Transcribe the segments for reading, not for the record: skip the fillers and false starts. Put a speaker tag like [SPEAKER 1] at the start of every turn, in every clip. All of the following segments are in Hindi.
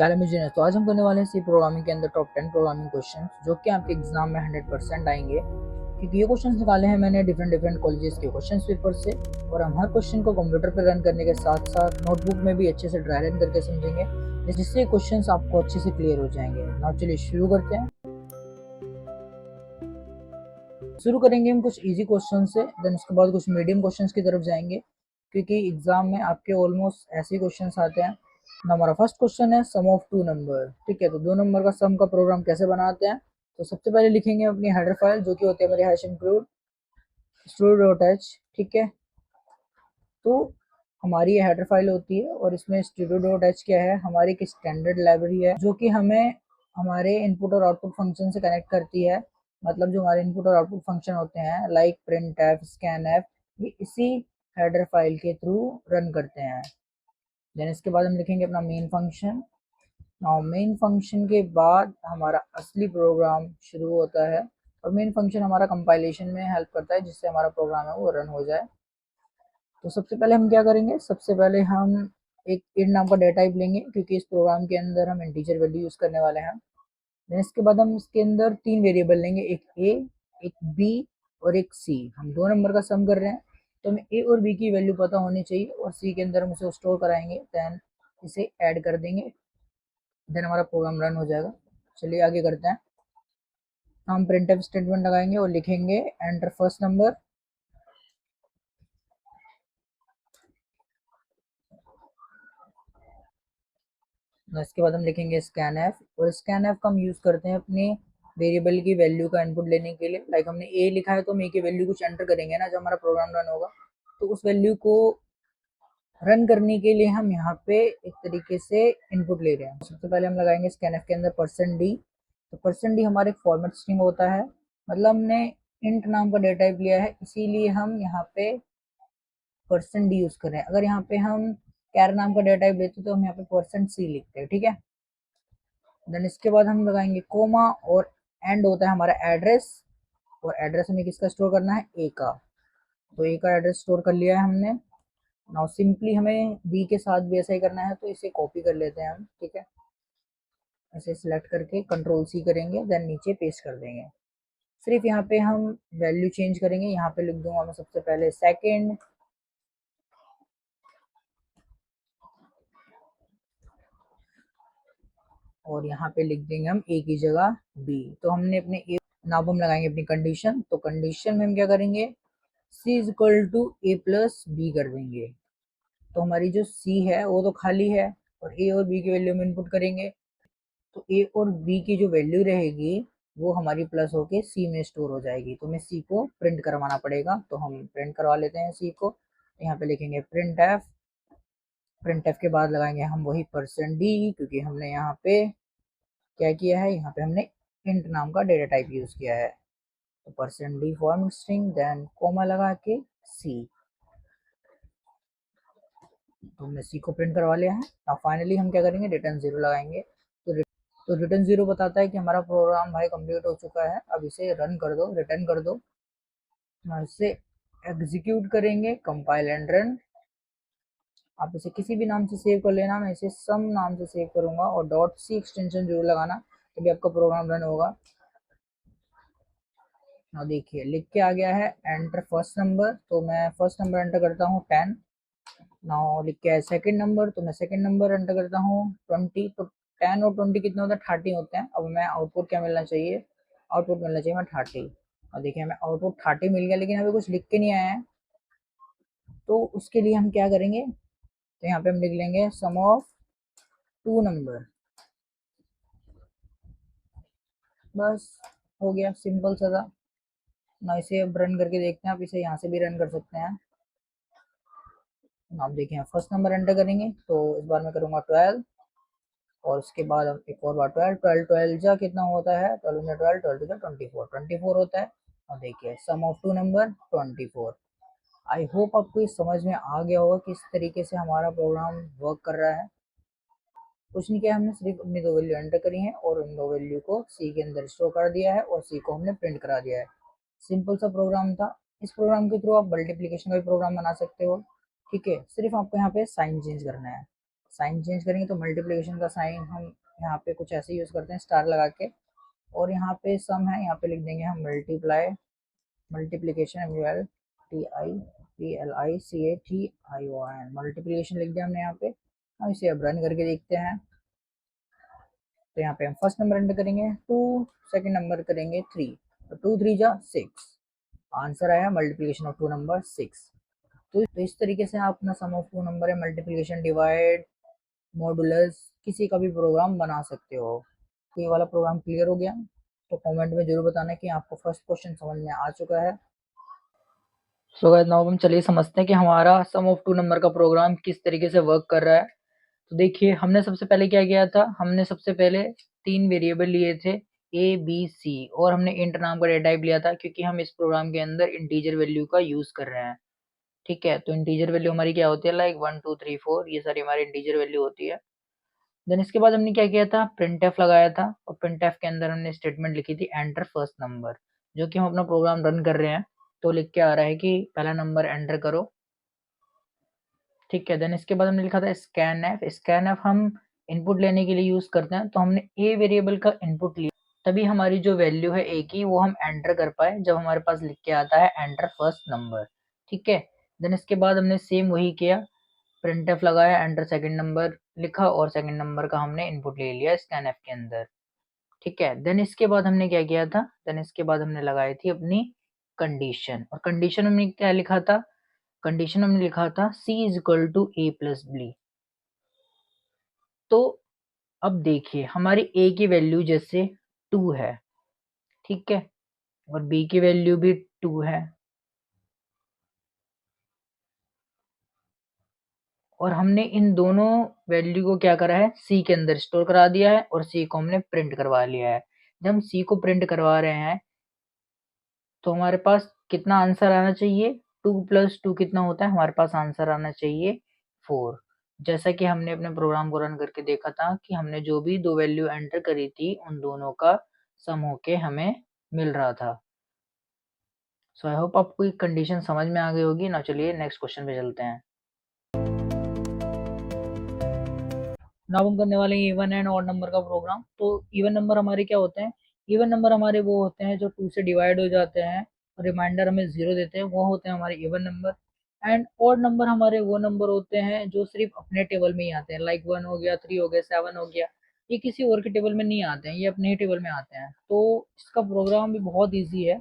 [SPEAKER 1] क्या हाल है मुझे। तो आज हम करने वाले हैं सी प्रोग्रामिंग के अंदर टॉप 10 प्रोग्रामिंग क्वेश्चन जो कि आपके एग्जाम में 100% आएंगे, क्योंकि ये क्वेश्चन निकाले हैं मैंने डिफरेंट कॉलेजेस के क्वेश्चन पेपर से। और हम हर क्वेश्चन को कंप्यूटर पर रन करने के साथ साथ नोटबुक में भी अच्छे से ड्राई रन करके समझेंगे, जिससे क्वेश्चन आपको अच्छे से क्लियर हो जाएंगे। ना चलिए शुरू करते हैं। शुरू करेंगे हम कुछ इजी क्वेश्चन से, देन उसके बाद कुछ मीडियम क्वेश्चन की तरफ जाएंगे, क्योंकि एग्जाम में आपके ऑलमोस्ट ऐसे क्वेश्चन आते हैं। हमारा फर्स्ट क्वेश्चन है सम ऑफ टू नंबर। ठीक है, तो दो नंबर का सम का प्रोग्राम कैसे बनाते हैं। तो सबसे पहले लिखेंगे अपनी हेडर फाइल जो कि होती है मेरी हैश इंक्लूड studio.h। ठीक है, तो हमारी ये हेडर फाइल होती है और इसमें studio.h क्या है, हमारी एक स्टैंडर्ड लाइब्रेरी है जो कि हमें हमारे इनपुट और आउटपुट फंक्शन से कनेक्ट करती है। मतलब जो हमारे इनपुट और आउटपुट फंक्शन होते हैं like print F, scan F, ये इसी हेडर फाइल के थ्रू रन करते हैं। देन इसके बाद हम लिखेंगे अपना main function. Now main function के बाद हमारा असली प्रोग्राम शुरू होता है, और मेन फंक्शन हमारा कंपाइलेशन में हेल्प करता है जिससे हमारा प्रोग्राम है वो रन हो जाए। तो सबसे पहले हम क्या करेंगे, सबसे पहले हम एक int नाम का डेटा टाइप लेंगे, क्योंकि इस प्रोग्राम के अंदर हम इंटीजर वैल्यू यूज करने वाले हैं। देन इसके बाद हम इसके अंदर तीन वेरिएबल लेंगे, एक a, एक b और एक c। हम दो नंबर का सम कर रहे हैं तो हमें a और b की वैल्यू पता होनी चाहिए, और c के अंदर हम उसे स्टोर कराएंगे। देन इसे ऐड कर देंगे, देन हमारा प्रोग्राम रन हो जाएगा। चलिए आगे करते हैं। हम प्रिंटफ स्टेटमेंट लगाएंगे और लिखेंगे एंटर फर्स्ट नंबर। इसके बाद हम लिखेंगे स्कैन एफ, और स्कैन एफ का हम यूज करते हैं अपने वेरिएबल की वैल्यू का इनपुट लेने के लिए। लाइक हमने ए लिखा है तो हम ए की वैल्यू कुछ एंटर करेंगे ना जब हमारा प्रोग्राम रन होगा, तो उस वैल्यू को रन करने के लिए हम यहाँ पे एक तरीके से इनपुट ले रहे हैं। सबसे पहले हम लगाएंगे स्कैन एफ के अंदर %d। तो %d हमारा एक फॉर्मेट स्ट्रिंग होता है, मतलब हमने इंट नाम का डेटा टाइप लिया है, इसीलिए हम यहाँ पे %d यूज कर रहे हैं। अगर यहाँ पे हम कैर नाम का डेटा टाइप लेते तो हम यहाँ पे %c लिखते हैं। ठीक है, देन इसके बाद हम लगाएंगे कोमा, और एंड होता है हमारा एड्रेस, और एड्रेस हमें किसका स्टोर करना है, ए का। तो ए का एड्रेस स्टोर कर लिया है हमने। नाउ सिंपली हमें बी के साथ भी ऐसा ही करना है, तो इसे कॉपी कर लेते हैं हम। ठीक है, ऐसे सिलेक्ट करके कंट्रोल सी करेंगे, देन नीचे पेस्ट कर देंगे। सिर्फ यहाँ पे हम वैल्यू चेंज करेंगे। यहाँ पे लिख दूंगा मैं सबसे पहले सेकेंड, और यहाँ पे लिख देंगे हम ए की जगह बी। तो हमने अपने ए, नाउ हम लगाएंगे अपनी कंडीशन। तो कंडीशन में हम क्या करेंगे, c is equal to a plus b कर देंगे। तो हमारी जो c है वो तो खाली है, और a और b की वैल्यू हम इनपुट करेंगे। तो a और b की जो वैल्यू रहेगी वो हमारी प्लस होके c में स्टोर हो जाएगी। तो हमें c को प्रिंट करवाना पड़ेगा, तो हम प्रिंट करवा लेते हैं c को। यहाँ पे लिखेंगे प्रिंट एफ। प्रिंट एफ के बाद लगाएंगे हम वही %d, क्योंकि हमने यहाँ पे क्या किया है, यहाँ पे हमने इंट नाम का डेटा टाइप यूज किया है। तो %d form string, then comma लगा के c। तो हमने सी को प्रिंट करवा लिया है। अब फाइनली हम क्या करेंगे, रिटर्न 0 लगाएंगे। तो रिटर्न 0 बताता है कि हमारा प्रोग्राम भाई कंप्लीट हो चुका है, अब इसे रन कर दो, रिटर्न कर दो। इसे एग्जीक्यूट करेंगे, कंपाइल एंड रन। आप इसे किसी भी नाम से सेव कर लेना, मैं इसे सम नाम से सेव करूंगा, और .c एक्सटेंशन जरूर लगाना तभी आपका प्रोग्राम रन होगा। ना देखिए लिख के आ गया है एंटर फर्स्ट नंबर, तो मैं फर्स्ट नंबर एंटर करता हूँ 10। नाउ लिख के है सेकंड नंबर, तो मैं सेकंड नंबर एंटर करता हूँ 20। तो 10 और 20 कितने होते हैं, 30 होते हैं। अब मैं आउटपुट क्या मिलना चाहिए, आउटपुट मिलना चाहिए मैं 30। और देखिए हमें आउटपुट 30 मिल गया, लेकिन अभी कुछ लिख के नहीं आया है। तो उसके लिए हम क्या करेंगे, तो यहाँ पे हम लिख लेंगे सम ऑफ टू नंबर। बस हो गया, सिंपल सा था ना। इसे अब रन करके देखते हैं, आप इसे यहाँ से भी रन कर सकते हैं। आप देखिए फर्स्ट नंबर एंटर करेंगे, तो इस बार मैं करूँगा 12, और उसके बाद हम एक और बार 12 12 12 जा कितना होता है, 12 में 12 12 जा 24 24 होता है। और देखिए sum of two number 24। I hope आपको इस समझ में आ गया होगा किस तरीके से हमारा प्रोग्राम वर्क कर रहा है। कुछ नहीं किया, हमने सिर्फ अपनी दो वैल्यू एंटर करी हैं और उन दो वैल्यू को सी के अंदर स्टोर कर दिया है, और सी को हमने प्रिंट करा दिया है। सिंपल सा प्रोग्राम था। इस प्रोग्राम के थ्रू आप मल्टीप्लीकेशन का भी प्रोग्राम बना सकते हो। ठीक है, सिर्फ आपको यहाँ पे साइन चेंज करना है। साइन चेंज करेंगे तो मल्टीप्लिकेशन का साइन हम यहाँ पे कुछ ऐसे यूज़ करते हैं स्टार लगा के, और यहाँ पे सम है, यहाँ पे लिख देंगे हम मल्टीप्लाई, मल्टीप्लिकेशन MULTIPLICATION, मल्टीप्लिकेशन लिख दिया हमने यहाँ पे। हम इसे अब रन करके देखते हैं। तो यहाँ पे हम फर्स्ट नंबर एंटर करेंगे 2, सेकंड नंबर करेंगे 3, तो 2 3 जा 6, आंसर आया मल्टीप्लिकेशन ऑफ टू नंबर 6। तो इस तरीके से आप अपना सम ऑफ टू नंबर है मल्टीप्लिकेशन, डिवाइड, मॉडुलस किसी का भी प्रोग्राम बना सकते हो। तो ये वाला प्रोग्राम क्लियर हो गया? तो कमेंट में जरूर बताना कि आपको फर्स्ट क्वेश्चन समझ में आ चुका है। सो गाइस नाउ हम चलिए समझते हैं कि हमारा सम ऑफ टू नंबर का प्रोग्राम किस तरीके से वर्क कर रहा है। तो देखिए हमने सबसे पहले क्या किया था, हमने सबसे पहले 3 वेरिएबल लिए थे ए बी सी, और हमने इंट नाम का डेटा टाइप लिया था क्योंकि हम इस प्रोग्राम के अंदर इंटीजर वैल्यू का यूज कर रहे हैं। ठीक है, तो इंटीजर वैल्यू हमारी क्या होती है, लाइक 1 2 3 4, ये सारी हमारी इंटीजर वैल्यू होती है। देन इसके बाद हमने क्या किया था, प्रिंटफ लगाया था, और प्रिंटफ के अंदर हमने स्टेटमेंट लिखी थी एंटर फर्स्ट नंबर, जो कि हम अपना प्रोग्राम रन कर रहे हैं तो लिख के आ रहा है कि पहला नंबर एंटर करो। ठीक है, देन इसके बाद हमने लिखा था स्कैन एफ, स्कैन एफ हम इनपुट लेने के लिए यूज करते हैं, तो हमने ए वेरिएबल का इनपुट लिया, तभी हमारी जो वैल्यू है ए की वो हम एंटर कर पाए जब हमारे पास लिख के आता है एंटर फर्स्ट नंबर। ठीक है, देन इसके बाद हमने सेम वही किया, प्रिंटफ लगाया, एंटर सेकंड नंबर लिखा, और सेकंड नंबर का हमने इनपुट ले लिया स्कैन एफ के अंदर। ठीक है, देन इसके बाद हमने क्या किया था, देन इसके बाद हमने लगाई थी अपनी कंडीशन, और कंडीशन हमने क्या लिखा था, कंडीशन हमने लिखा था c is equal to a plus b. तो अब देखिए हमारी a की वैल्यू जैसे 2 है, ठीक है, और b की वैल्यू भी 2 है, और हमने इन दोनों वैल्यू को क्या करा है, c के अंदर स्टोर करा दिया है, और c को हमने प्रिंट करवा लिया है। जब हम c को प्रिंट करवा रहे हैं तो हमारे पास कितना आंसर आना चाहिए, 2 प्लस 2 कितना होता है, हमारे पास आंसर आना चाहिए 4। जैसा कि हमने अपने प्रोग्राम को रन करके देखा था कि हमने जो भी दो वैल्यू एंटर करी थी उन दोनों का सम होके हमें मिल रहा था। सो आई होप आपको ये कंडीशन समझ में आ गई होगी ना। चलिए नेक्स्ट क्वेश्चन पे चलते हैं। नाउ हम करने वाले हैं इवन एंड ऑड नंबर का प्रोग्राम। तो इवन नंबर हमारे क्या होते हैं, इवन नंबर हमारे वो होते हैं जो 2 से डिवाइड हो जाते हैं और रिमाइंडर हमें 0 देते हैं, वो होते हैं हमारे even number. And odd number हमारे वो नंबर होते हैं जो सिर्फ अपने टेबल में ही आते हैं, लाइक 1 हो गया, 3 हो गया, 7 हो गया, ये किसी और के टेबल में नहीं आते हैं, ये अपने ही टेबल में आते हैं। तो इसका प्रोग्राम भी बहुत ईजी है।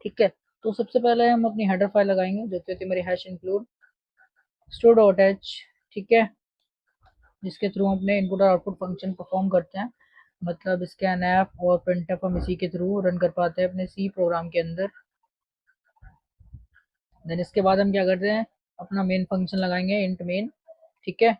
[SPEAKER 1] ठीक है, तो सबसे पहले हम अपनी हेडर फाइल लगाएंगे जो कि होती है मेरी hash include store dot H. ठीक है, जिसके थ्रू हम अपने इनपुट और आउटपुट फंक्शन परफॉर्म करते हैं, मतलब स्कैन ऐप और प्रिंटफ हम इसी के थ्रू रन कर पाते हैं अपने सी प्रोग्राम के अंदर। देन इसके बाद हम क्या करते हैं, अपना मेन फंक्शन लगाएंगे इंट मेन। ठीक है,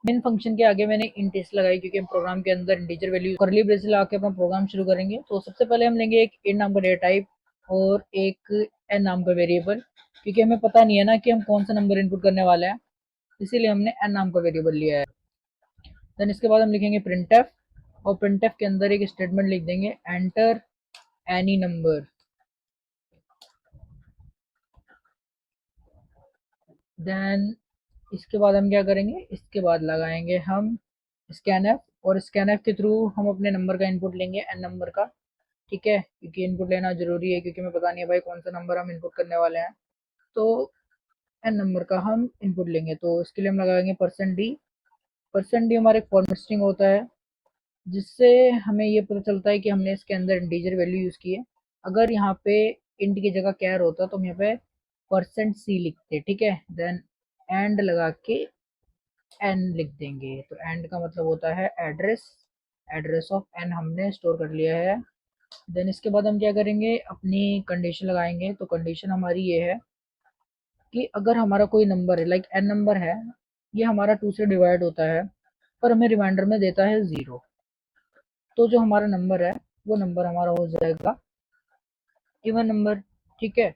[SPEAKER 1] मेन फंक्शन के आगे मैंने इंट इस लगाई क्योंकि हम प्रोग्राम के अंदर इंटीजर वैल्यू करली ब्रेस लगा के अपना प्रोग्राम शुरू करेंगे। तो सबसे पहले हम लेंगे एक इन नाम का डेटा टाइप और एक एन नाम का वेरिएबल, क्योंकि हमें पता नहीं है ना कि हम कौन सा नंबर इनपुट करने वाले हैं, इसीलिए हमने एन नाम का वेरिएबल लिया है। देन इसके बाद हम लिखेंगे प्रिंटफ, और प्रिंटफ के अंदर एक स्टेटमेंट लिख देंगे एंटर एनी नंबर। देन इसके बाद हम क्या करेंगे, इसके बाद लगाएंगे हम स्कैनफ, और स्कैनफ के थ्रू हम अपने नंबर का इनपुट लेंगे एन नंबर का। ठीक है, क्योंकि इनपुट लेना जरूरी है, क्योंकि हमें पता नहीं है भाई कौन सा नंबर हम इनपुट करने वाले हैं। तो एन नंबर का हम इनपुट लेंगे, तो इसके लिए हम लगाएंगे %d। %d हमारे फॉर्मेट स्ट्रिंग होता है, जिससे हमें ये पता चलता है कि हमने इसके अंदर इंटीजर वैल्यू यूज़ की है। अगर यहाँ पे इंट की जगह कैर होता तो हम यहाँ पे %c लिखते। ठीक है, देन एंड लगा के एन लिख देंगे, तो एंड का मतलब होता है एड्रेस, एड्रेस ऑफ एन हमने स्टोर कर लिया है। देन इसके बाद हम क्या करेंगे, अपनी कंडीशन लगाएंगे। तो कंडीशन हमारी ये है कि अगर हमारा कोई नंबर है, लाइक एन नंबर है, ये हमारा 2 से डिवाइड होता है पर हमें रिमाइंडर में देता है 0, तो जो हमारा नंबर है वो नंबर हमारा हो जाएगा इवन नंबर। ठीक है,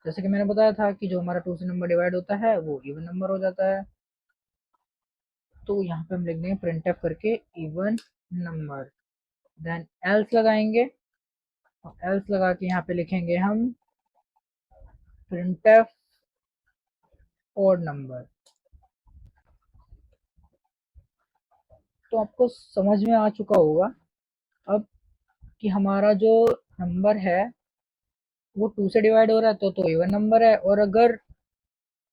[SPEAKER 1] जैसे कि मैंने बताया था कि जो हमारा 2 से नंबर डिवाइड होता है वो इवन नंबर हो जाता है। तो यहाँ पे हम लिख देंगे प्रिंटफ करके इवन नंबर, देन एल्स लगाएंगे, और एल्स लगा के यहाँ पे लिखेंगे हम प्रिंटफ ऑड नंबर। तो आपको समझ में आ चुका होगा अब कि हमारा जो नंबर है वो 2 से डिवाइड हो रहा है तो इवन नंबर है, और अगर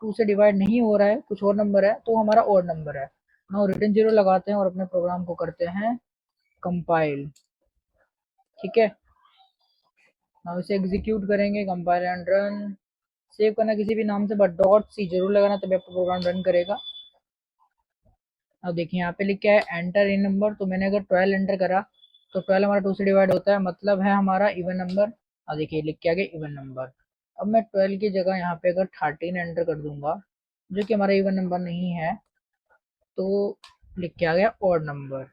[SPEAKER 1] 2 से डिवाइड नहीं हो रहा है, कुछ और नंबर है, तो हमारा ऑड नंबर है। नाउ रिटर्न जीरो लगाते हैं और अपने प्रोग्राम को करते हैं कंपाइल। ठीक है, नाउ इसे एग्जीक्यूट करेंगे, कंपाइल एंड रन। सेव करना किसी भी नाम से, बट डॉट सी जरूर लगाना, तभी आपका प्रोग्राम रन करेगा। अब देखिए यहाँ पे लिखा है एंटर इन नंबर, तो मैंने अगर 12 एंटर करा तो 12 हमारा 2 से डिवाइड होता है, मतलब है हमारा इवन नंबर। अब देखिए लिख के आ गया इवन नंबर। अब मैं 12 की जगह यहाँ पे अगर 13 एंटर कर दूंगा, जो कि हमारा इवन नंबर नहीं है, तो लिख के आ गया ऑड नंबर।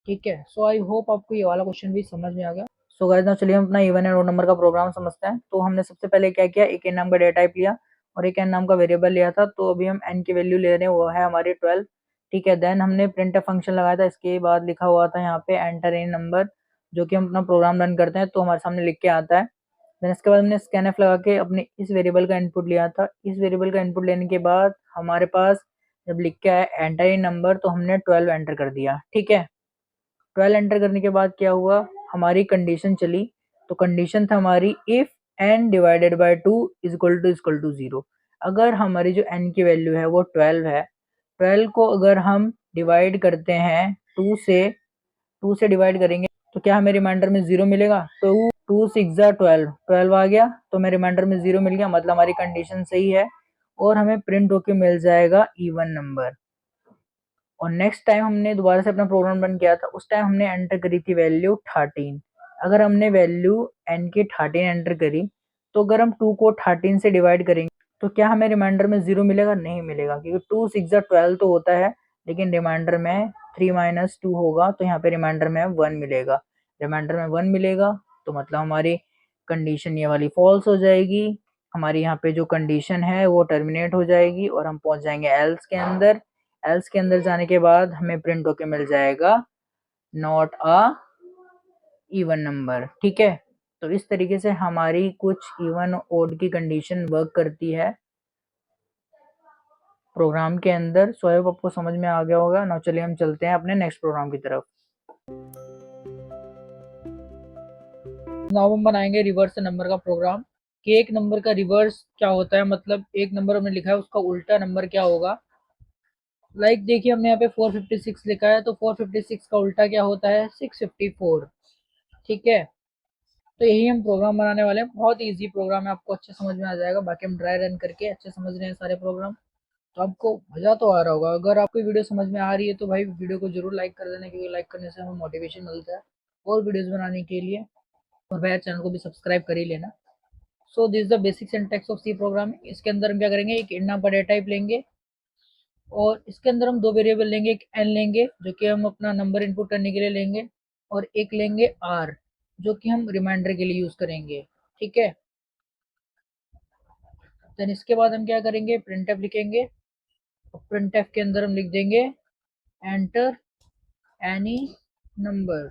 [SPEAKER 1] ठीक है, सो आई होप आपको ये वाला क्वेश्चन भी समझ में आ गया। सो गाइस नाउ चलिए हम अपना इवन एंड ऑड नंबर का प्रोग्राम समझते हैं। तो हमने सबसे पहले क्या किया, एक एन नाम का डेटा टाइप लिया और एक एन नाम का वेरिएबल लिया था। तो अभी हम एन की वैल्यू ले रहे हैं, वो है हमारी 12। ठीक है, देन हमने प्रिंट फंक्शन लगाया था, इसके बाद लिखा हुआ था यहाँ पे एंटर इन नंबर, जो कि हम अपना प्रोग्राम रन करते हैं तो हमारे सामने लिख के आता है। देन इसके बाद हमने स्कैनफ लगा के अपने इस वेरिएबल का इनपुट लिया था। इस वेरिएबल का इनपुट लेने के बाद हमारे पास जब लिख के आया एंटर इन नंबर, तो हमने 12 एंटर कर दिया। ठीक है, 12 एंटर करने के बाद क्या हुआ, हमारी कंडीशन चली। तो कंडीशन था हमारी if n divided by 2 is equal to 0। अगर हमारी जो n की वैल्यू है वो 12 है, 12 को अगर हम डिवाइड करते हैं 2 से डिवाइड करेंगे तो क्या हमें रिमाइंडर में 0 मिलेगा। तो 2 6 12, 12 आ गया, तो हमें रिमाइंडर में 0 मिल गया, मतलब हमारी कंडीशन सही है और हमें प्रिंट होके मिल जाएगा इवन नंबर। और नेक्स्ट टाइम हमने दोबारा से अपना प्रोग्राम रन किया था, उस टाइम हमने एंटर करी थी वैल्यू 13। अगर हमने वैल्यू n की 13 एंटर करी, तो अगर हम 2 को 13 से डिवाइड करेंगे तो क्या हमें रिमाइंडर में 0 मिलेगा, नहीं मिलेगा, क्योंकि 2 6 12 तो होता है, लेकिन रिमाइंडर में 3 माइनस 2 होगा, तो यहाँ पे रिमाइंडर में 1 मिलेगा। रिमाइंडर में 1 मिलेगा तो मतलब हमारी कंडीशन ये वाली फॉल्स हो जाएगी, हमारी यहाँ पे जो कंडीशन है वो टर्मिनेट हो जाएगी और हम पहुंच जाएंगे एल्स के अंदर। एल्स के अंदर जाने के बाद हमें प्रिंट होके मिल जाएगा नॉट अ इवन नंबर। ठीक है, तो इस तरीके से हमारी कुछ इवन ओड की कंडीशन वर्क करती है प्रोग्राम के अंदर। सो आई होप आपको समझ में आ गया होगा। नाउ चलिए हम चलते हैं अपने नेक्स्ट प्रोग्राम की तरफ। नाउ हम बनाएंगे रिवर्स नंबर का प्रोग्राम, कि एक नंबर का रिवर्स क्या होता है, मतलब एक नंबर हमने लिखा है उसका उल्टा नंबर क्या होगा। लाइक देखिए हमने यहाँ पे 456 लिखा है, तो 456 का उल्टा क्या होता है, 654। ठीक है, तो यही हम प्रोग्राम बनाने वाले हैं। बहुत इजी प्रोग्राम है, आपको अच्छे समझ में आ जाएगा। बाकी हम ड्राई रन करके अच्छे समझ रहे हैं सारे प्रोग्राम, तो आपको मज़ा तो आ रहा होगा। अगर आपको वीडियो समझ में आ रही है तो भाई वीडियो को जरूर लाइक कर देना, क्योंकि लाइक करने से हमें मोटिवेशन मिलता है और वीडियोस बनाने के लिए। और भाई चैनल को भी सब्सक्राइब कर ही लेना। So this the basic syntax of C programming. इसके अंदर हम क्या करेंगे, एक इंट नाम का डेटा टाइप लेंगे और इसके अंदर हम दो वेरिएबल लेंगे, एक एन लेंगे जो कि हम अपना नंबर इनपुट करने के लिए लेंगे, और एक लेंगे आर जो कि हम रिमाइंडर के लिए यूज करेंगे। ठीक है, देन इसके बाद हम क्या करेंगे, प्रिंटफ लिखेंगे। प्रिंटफ के अंदर हम लिख देंगे एंटर एनी नंबर।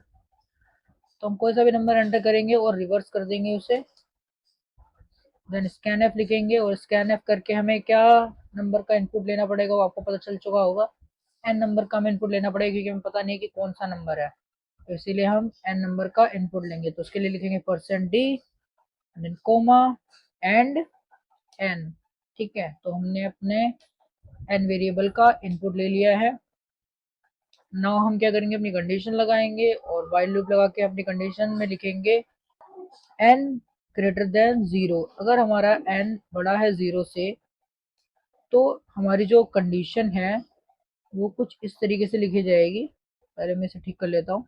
[SPEAKER 1] तो हम कोई सा भी नंबर एंटर करेंगे और रिवर्स कर देंगे उसे। देन स्कैनफ लिखेंगे और स्कैनफ करके हमें क्या नंबर का इनपुट लेना पड़ेगा वो आपको पता चल चुका होगा। एन नंबर का हमें इनपुट लेना पड़ेगा, क्योंकि हमें पता नहीं है कि कौन सा नंबर है, तो इसीलिए हम एन नंबर का इनपुट लेंगे। तो उसके लिए लिखेंगे %d then comma and n. ठीक है, तो हमने अपने एन वेरिएबल का इनपुट ले लिया है। नाउ हम क्या करेंगे, अपनी कंडीशन लगाएंगे और व्हाइल लूप लगा के अपनी कंडीशन में लिखेंगे n ग्रेटर देन 0। अगर हमारा n बड़ा है 0 से, तो हमारी जो कंडीशन है वो कुछ इस तरीके से लिखी जाएगी। पहले मैं इसे ठीक कर लेता हूँ।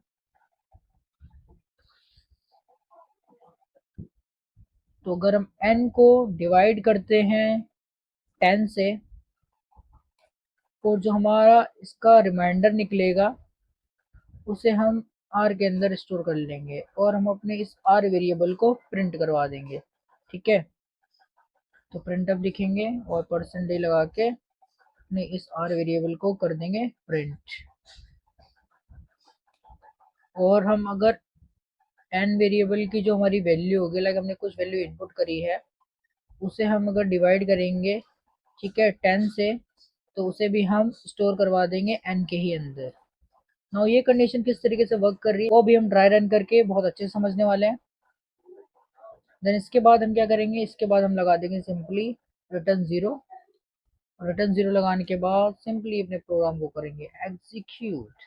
[SPEAKER 1] तो अगर हम n को डिवाइड करते हैं 10 से, तो जो हमारा इसका रिमाइंडर निकलेगा उसे हम आर के अंदर स्टोर कर लेंगे और हम अपने इस आर वेरिएबल को प्रिंट करवा देंगे। ठीक है, तो प्रिंटअप लिखेंगे और %d लगा के अपने इस आर वेरिएबल को कर देंगे प्रिंट। और हम अगर एन वेरिएबल की जो हमारी वैल्यू होगी, लाइक हमने कुछ वैल्यू इनपुट करी है, उसे हम अगर डिवाइड करेंगे, ठीक है, 10 से, तो उसे भी हम स्टोर करवा देंगे एन के ही अंदर। नाउ ये कंडीशन किस तरीके से वर्क कर रही है वो भी हम ड्राई रन करके बहुत अच्छे से समझने वाले हैं। देन इसके बाद हम क्या करेंगे, इसके बाद हम लगा देंगे simply return zero. Return zero लगाने के बाद सिंपली अपने प्रोग्राम को करेंगे एग्जीक्यूट।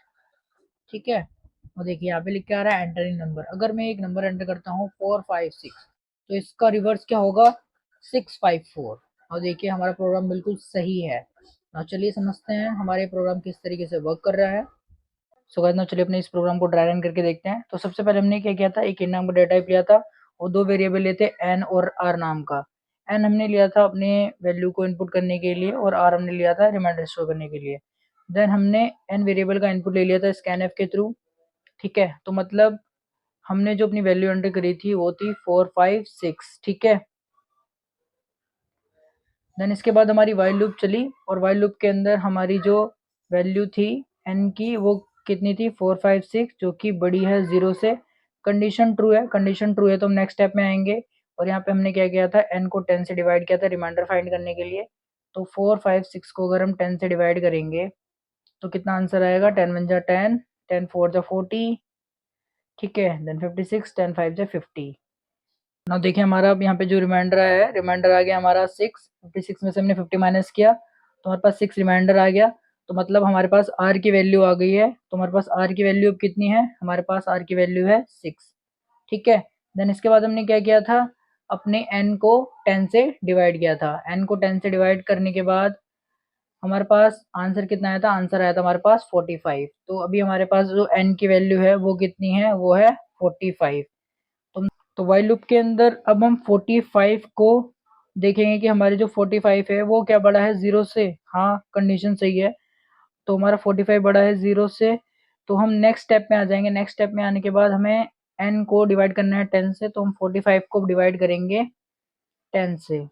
[SPEAKER 1] ठीक है, और देखिए यहाँ पे लिख के आ रहा है एंटर इन नंबर। अगर मैं एक नंबर एंटर करता हूँ 456, तो इसका रिवर्स क्या होगा 654। और देखिए हमारा प्रोग्राम बिल्कुल सही है। now चलिए समझते हैं हमारे प्रोग्राम किस तरीके से वर्क कर रहा है। सो गाइस नाउ चलिए अपने इस प्रोग्राम को ड्राई रन करके देखते हैं। तो सबसे पहले हमने क्या किया था, एक इन नाम का डेटा टाइप लिया था और दो वेरिएबल लिए थे एन और आर नाम का। एन हमने लिया था अपने वैल्यू को इनपुट करने के लिए और आर हमने लिया था रिमाइंडर स्टोर करने के लिए। देन हमने एन वेरिएबल का इनपुट ले लिया था स्कैनएफ के थ्रू। ठीक है, तो मतलब हमने जो अपनी वैल्यू एंटर करी थी वो थी 456। ठीक है, देन इसके बाद हमारी वाइल लूप चली और वाइल लूप के अंदर हमारी जो वैल्यू थी एन की वो कितनी थी 456, जो कि बड़ी है 0 से। कंडीशन ट्रू है, कंडीशन ट्रू है तो हम नेक्स्ट स्टेप में आएंगे। और यहाँ पे हमने क्या किया था, एन को 10 से डिवाइड किया था रिमाइंडर फाइंड करने के लिए। तो 456 को अगर हम 10 से डिवाइड करेंगे तो कितना आंसर आएगा, 10 वन जा 10, 10 फोर जा 40। ठीक है, देन 56, 10 फाइव जा 50। नाउ देखिए हमारा अब यहाँ पे जो रिमाइंडर आया है, रिमाइंडर आ गया हमारा 6। 56 में से हमने 50 माइनस किया तो हमारे पास 6 रिमाइंडर आ गया। तो मतलब हमारे पास आर की वैल्यू आ गई है। तो हमारे पास आर की वैल्यू अब कितनी है, हमारे पास आर की वैल्यू है 6। ठीक है, देन इसके बाद हमने क्या किया था, अपने एन को 10 से डिवाइड किया था। एन को 10 से डिवाइड करने के बाद हमारे पास आंसर कितना आया था, आंसर आया था हमारे पास 45। तो अभी हमारे पास जो एन की वैल्यू है वो कितनी है, वो है 45। तो वाइल लूप के अंदर अब हम 45 को देखेंगे कि हमारी जो 45 है वो क्या बड़ा है 0 से। हाँ, कंडीशन सही है, तो हमारा 45 बड़ा है 0 से। तो हम नेक्स्ट स्टेप में आ जाएंगे। नेक्स्ट स्टेप में आने के बाद हमें n को डिवाइड करना है 10 से, तो हम 45 को डिवाइड करेंगे 10 से।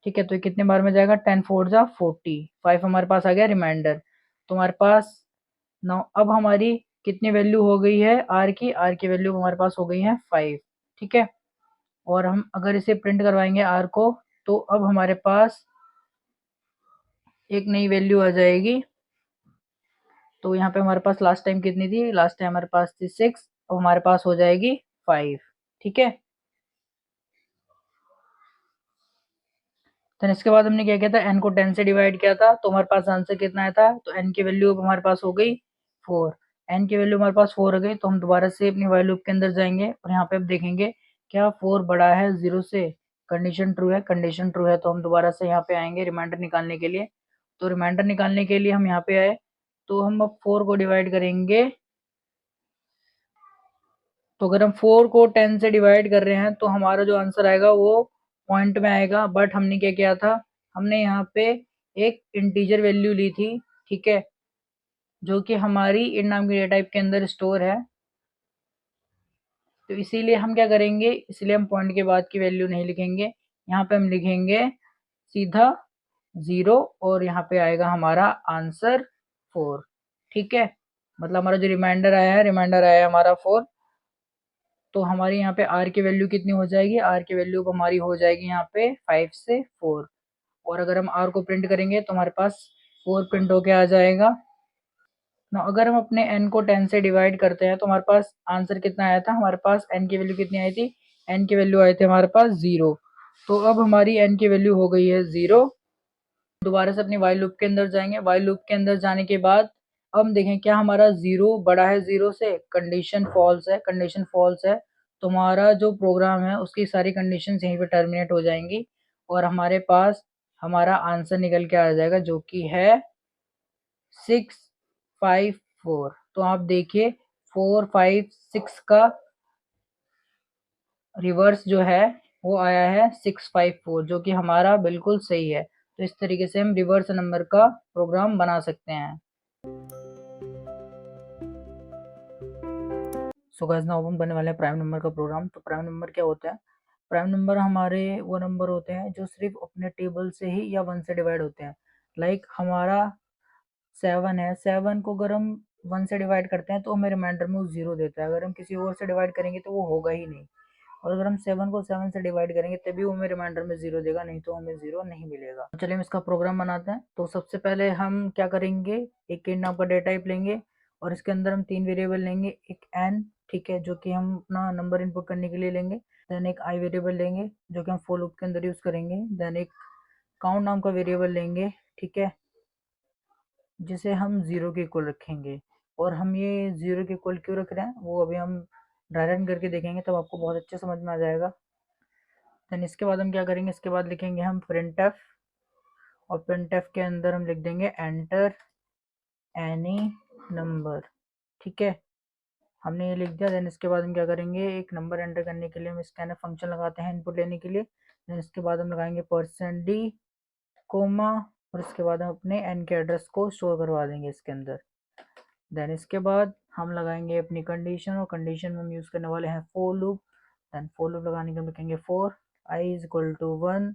[SPEAKER 1] ठीक है, तो ये कितने बार में जाएगा, 10 फोर जा 40, 5 हमारे पास आ गया रिमाइंडर। तो हमारे पास नौ अब हमारी कितनी वैल्यू हो गई है आर की वैल्यू हमारे पास हो गई है 5। ठीक है, और हम अगर इसे प्रिंट करवाएंगे आर को तो अब हमारे पास एक नई वैल्यू आ जाएगी। तो यहाँ पे हमारे पास लास्ट टाइम कितनी थी, लास्ट टाइम हमारे पास थी 6, अब हमारे पास हो जाएगी 5। ठीक है, तो इसके बाद हमने क्या किया था, एन को 10 से डिवाइड किया था तो हमारे पास आंसर कितना आया था, तो एन की वैल्यू अब हमारे पास हो गई 4। एन की वैल्यू हमारे पास 4 हो गई तो हम दोबारा से अपनी वाइल लूप के अंदर जाएंगे और यहाँ पे अब देखेंगे क्या 4 बड़ा है 0 से। कंडीशन ट्रू है, कंडीशन ट्रू है तो हम दोबारा से यहाँ पे आएंगे रिमाइंडर निकालने के लिए। तो रिमाइंडर निकालने के लिए हम यहाँ पे आए तो हम अब 4 को डिवाइड करेंगे। तो अगर हम 4 को 10 से डिवाइड कर रहे हैं तो हमारा जो आंसर आएगा वो पॉइंट में आएगा। बट हमने क्या किया था, हमने यहाँ पे एक इंटीजर वैल्यू ली थी। ठीक है, जो कि हमारी इन नाम की डेटा टाइप के अंदर स्टोर है। तो इसीलिए हम क्या करेंगे, इसलिए हम पॉइंट के बाद की वैल्यू नहीं लिखेंगे, यहाँ पे हम लिखेंगे सीधा 0 और यहाँ पे आएगा हमारा आंसर 4। ठीक है, मतलब हमारा जो रिमाइंडर आया है, रिमाइंडर आया है हमारा 4। तो हमारी यहाँ पे आर की वैल्यू कितनी हो जाएगी, आर की वैल्यू हमारी हो जाएगी यहाँ पे 5 से 4। और अगर हम आर को प्रिंट करेंगे तो हमारे पास 4 प्रिंट होके आ जाएगा। ना अगर हम अपने n को 10 से डिवाइड करते हैं तो हमारे पास आंसर कितना आया था, हमारे पास n की वैल्यू कितनी आई थी, n की वैल्यू आई थी हमारे पास 0। तो अब हमारी n की वैल्यू हो गई है 0। दोबारा से अपनी वाइल लूप के अंदर जाएंगे। वाइल लूप के अंदर जाने के बाद अब हम देखें क्या हमारा 0 बड़ा है 0 से। कंडीशन फॉल्स है, कंडीशन फॉल्स है तो हमारा जो प्रोग्राम है उसकी सारी कंडीशन यहीं पे टर्मिनेट हो जाएंगी और हमारे पास हमारा आंसर निकल के आ जाएगा जो कि है 654। तो आप देखिए 456 का रिवर्स जो है वो आया है 654, जो कि हमारा बिल्कुल सही है। तो इस तरीके से हम रिवर्स नंबर का प्रोग्राम बना सकते हैं। सो गाइस नाउ हम बनने वाले हैं प्राइम नंबर का प्रोग्राम। तो प्राइम नंबर क्या होता है, प्राइम नंबर हमारे वो नंबर होते हैं जो सिर्फ अपने टेबल से ही या 1 से डिवाइड होते हैं। लाइक हमारा 7 है, 7 को अगर हम 1 से डिवाइड करते हैं तो हमें रिमाइंडर में वो 0 देता है। अगर हम किसी और से डिवाइड करेंगे तो वो होगा ही नहीं। और अगर हम 7 को 7 से डिवाइड करेंगे तभी वो हमें रिमाइंडर में 0 देगा, नहीं तो हमें 0 नहीं मिलेगा। चलिए हम इसका प्रोग्राम बनाते हैं। तो सबसे पहले हम क्या करेंगे, एक इंट नाम का डेटा टाइप लेंगे और इसके अंदर हम 3 वेरिएबल लेंगे, एक n, ठीक है, जो कि हम अपना नंबर इनपुट करने के लिए लेंगे, देन एक i वेरिएबल लेंगे जो कि हम फॉर लूप के अंदर यूज़ करेंगे, देन एक काउंट नाम का वेरिएबल लेंगे, ठीक है, जिसे हम 0 के इक्वल रखेंगे। और हम ये 0 के इक्वल क्यों रख रहे हैं वो अभी हम ड्राई रन करके देखेंगे, तब आपको बहुत अच्छे समझ में आ जाएगा। देन इसके बाद हम क्या करेंगे, इसके बाद लिखेंगे हम printf, और printf के अंदर हम लिख देंगे एंटर एनी नंबर, ठीक है, हमने ये लिख दिया। देन इसके बाद हम क्या करेंगे, एक नंबर एंटर करने के लिए हम स्कैनफ फंक्शन लगाते हैं इनपुट लेने के लिए। देन इसके बाद हम लगाएंगे %d, कोमा, और इसके बाद हम अपने n के एड्रेस को स्टोर करवा देंगे इसके अंदर। देन इसके बाद हम लगाएंगे अपनी कंडीशन, और कंडीशन में हम यूज़ करने वाले हैं for loop. Then for loop लगाने के हम लिखेंगे for i is equal to 1,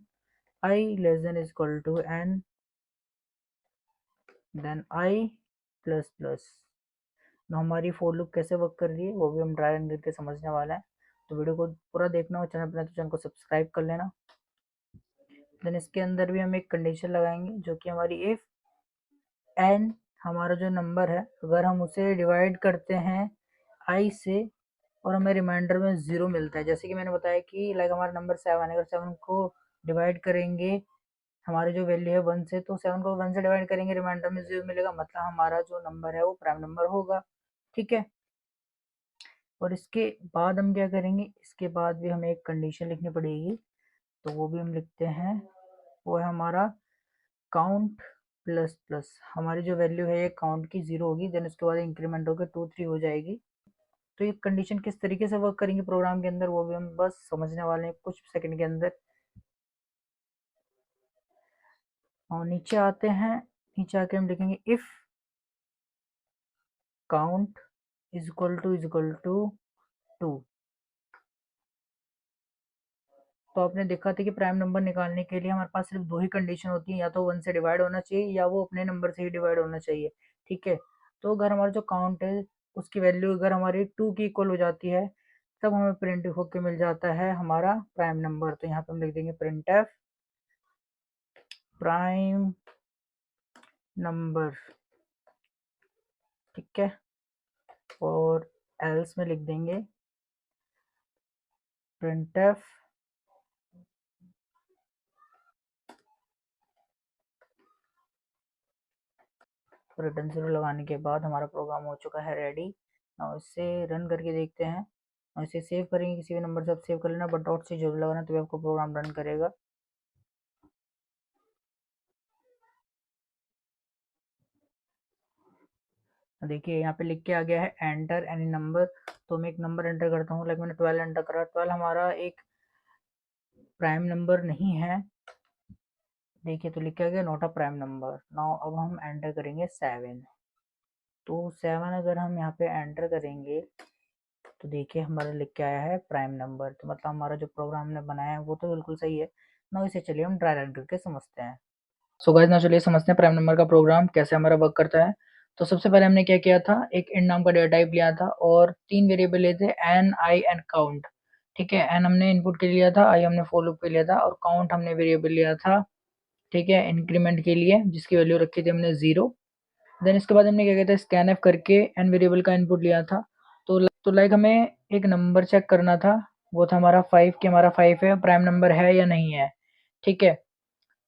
[SPEAKER 1] i less than is equal to n, then i plus plus. हमारी फॉर लूप कैसे वर्क कर रही है वो भी हम ड्राई रन करके समझने वाला है, तो वीडियो को पूरा देखना और चैनल पर तो चैनल को सब्सक्राइब कर लेना। देन इसके अंदर भी हम एक कंडीशन लगाएंगे जो कि हमारी इफ n, हमारा जो नंबर है अगर हम उसे डिवाइड करते हैं i से और हमें रिमाइंडर में 0 मिलता है, जैसे कि मैंने बताया कि लाइक हमारा नंबर 7 है, अगर 7 को डिवाइड करेंगे हमारी जो वैल्यू है 1 से, तो 7 को 1 से डिवाइड करेंगे रिमाइंडर में 0 मिलेगा, मतलब हमारा जो नंबर है वो प्राइम नंबर होगा, ठीक है। और इसके बाद हम क्या करेंगे, इसके बाद भी हमें एक कंडीशन लिखनी पड़ेगी, तो वो भी हम लिखते हैं, वो है हमारा काउंट प्लस प्लस। हमारी जो वैल्यू है ये काउंट की 0 होगी, देन उसके बाद इंक्रीमेंट होकर 2 3 हो जाएगी। तो ये कंडीशन किस तरीके से वर्क करेंगे प्रोग्राम के अंदर वो भी हम बस समझने वाले हैं कुछ सेकंड के अंदर। और नीचे आते हैं, नीचे आके हम लिखेंगे if count is equal to 2। तो आपने देखा था कि प्राइम नंबर निकालने के लिए हमारे पास सिर्फ 2 ही कंडीशन होती है, या तो 1 से डिवाइड होना चाहिए या वो अपने नंबर से ही डिवाइड होना चाहिए, ठीक है। तो अगर हमारा जो काउंट है उसकी वैल्यू अगर हमारी 2 की इक्वल हो जाती है तब हमें प्रिंट होके मिल जाता है हमारा प्राइम नंबर। तो यहाँ पे हम लिख देंगे printf प्राइम नंबर, ठीक है, और एल्स में लिख देंगे printf रिटर्न 0 लगाने के बाद हमारा प्रोग्राम हो चुका है रेडी। और इसे रन करके देखते हैं, और इसे सेव करेंगे, किसी भी नंबर से आप सेव कर लेना, बट डॉट से जरूर लगाना तभी आपको प्रोग्राम रन करेगा। देखिए यहाँ पे लिख के आ गया है एंटर एनी नंबर, तो मैं एक नंबर एंटर करता हूँ, लाइक मैंने 12 एंटर करा, 12 हमारा एक प्राइम नंबर नहीं है, देखिए तो लिख के आ गया not a prime number. Now अब हम एंटर करेंगे 7, तो 7 अगर हम यहाँ पे एंटर करेंगे तो देखिए हमारा लिख के आया है प्राइम नंबर, तो मतलब हमारा जो प्रोग्राम हमने बनाया है वो तो बिल्कुल सही है ना। इसे चलिए हम ड्राई रन करके समझते हैं। सो गाइस ना चलिए समझते हैं प्राइम नंबर का प्रोग्राम कैसे हमारा वर्क करता है। तो सबसे पहले हमने क्या किया था, एक इंट नाम का डेटा टाइप लिया था और 3 वेरिएबल लिए थे एन, आई एंड काउंट, ठीक है। एन हमने इनपुट के लिए लिया था, आई हमने फॉर लूप के लिया था, और काउंट हमने वेरिएबल लिया था, ठीक है, इंक्रीमेंट के लिए, जिसकी वैल्यू रखी थी हमने 0। देन इसके बाद हमने क्या किया था, स्कैनफ करके एन वेरिएबल का इनपुट लिया था। तो लाइक हमें एक नंबर चेक करना था, वो था हमारा 5, कि हमारा 5 है प्राइम नंबर है या नहीं है, ठीक है।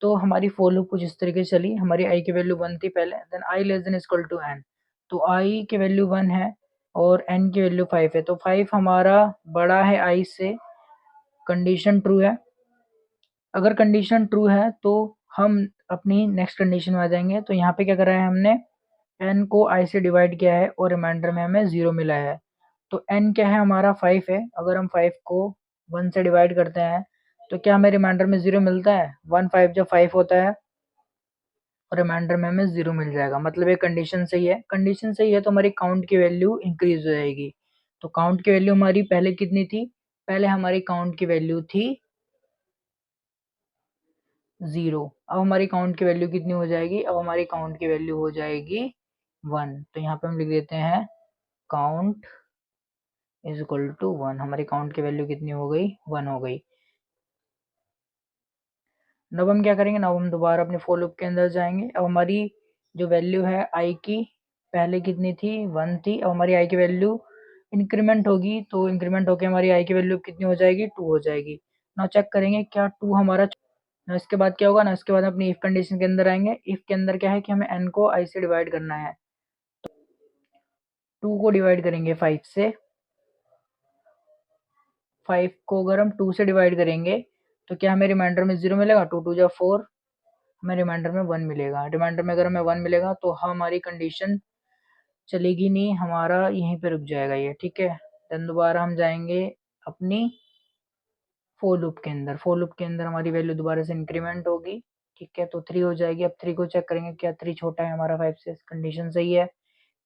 [SPEAKER 1] तो हमारी फॉर लूप कुछ इस तरीके से चली, हमारी आई की वैल्यू 1 थी पहले, then i less than equal to n, तो आई की वैल्यू 1 है और एन की वैल्यू 5 है, तो 5 हमारा बड़ा है आई से, कंडीशन ट्रू है। अगर कंडीशन ट्रू है तो हम अपनी नेक्स्ट कंडीशन में आ जाएंगे। तो यहाँ पे क्या करा है हमने, n को i से डिवाइड किया है और रिमाइंडर में हमें 0 मिला है। तो n क्या है हमारा 5 है, अगर हम 5 को 1 से डिवाइड करते हैं तो क्या हमें रिमाइंडर में 0 मिलता है, 1 5 जब 5 होता है और रिमाइंडर में हमें 0 मिल जाएगा, मतलब ये कंडीशन सही है। कंडीशन सही है तो हमारी काउंट की वैल्यू इंक्रीज हो जाएगी। तो काउंट की वैल्यू हमारी पहले कितनी थी, पहले हमारी काउंट की वैल्यू थी 0, अब हमारी काउंट की वैल्यू कितनी हो जाएगी, अब हमारी काउंट की वैल्यू हो जाएगी 1। तो यहाँ पे हम लिख देते हैं काउंट इज इक्वल टू 1, हमारी काउंट की वैल्यू कितनी हो गई, 1 हो गई। अब हम क्या करेंगे, अब हम दोबारा अपने फॉर लूप के अंदर जाएंगे। अब हमारी जो वैल्यू है आई की पहले कितनी थी 1 थी, अब हमारी आई की वैल्यू इंक्रीमेंट होगी तो इंक्रीमेंट होके हमारी आई की वैल्यू कितनी हो जाएगी 2 हो जाएगी। नाउ चेक करेंगे क्या 2 हमारा ना, इसके बाद क्या होगा ना, इसके बाद अपनी इफ कंडीशन के अंदर आएंगे। इफ के अंदर क्या है कि हमें n को i से डिवाइड करना है, 2 को डिवाइड करेंगे 5 से, 5 को अगर हम 2 से डिवाइड करेंगे तो क्या हमें रिमाइंडर में 0 मिलेगा, 2 2 जा 4, हमें रिमाइंडर में 1 मिलेगा। रिमाइंडर में अगर हमें 1 मिलेगा तो हमारी कंडीशन चलेगी नहीं, हमारा यहीं पे रुक जाएगा ये, ठीक है। देन दोबारा हम जाएंगे अपनी फोर लूप के अंदर, फोर लूप के अंदर हमारी वैल्यू दोबारा से इंक्रीमेंट होगी, ठीक है, तो 3 हो जाएगी। अब 3 को चेक करेंगे क्या 3 छोटा है हमारा 5 से, कंडीशन सही है,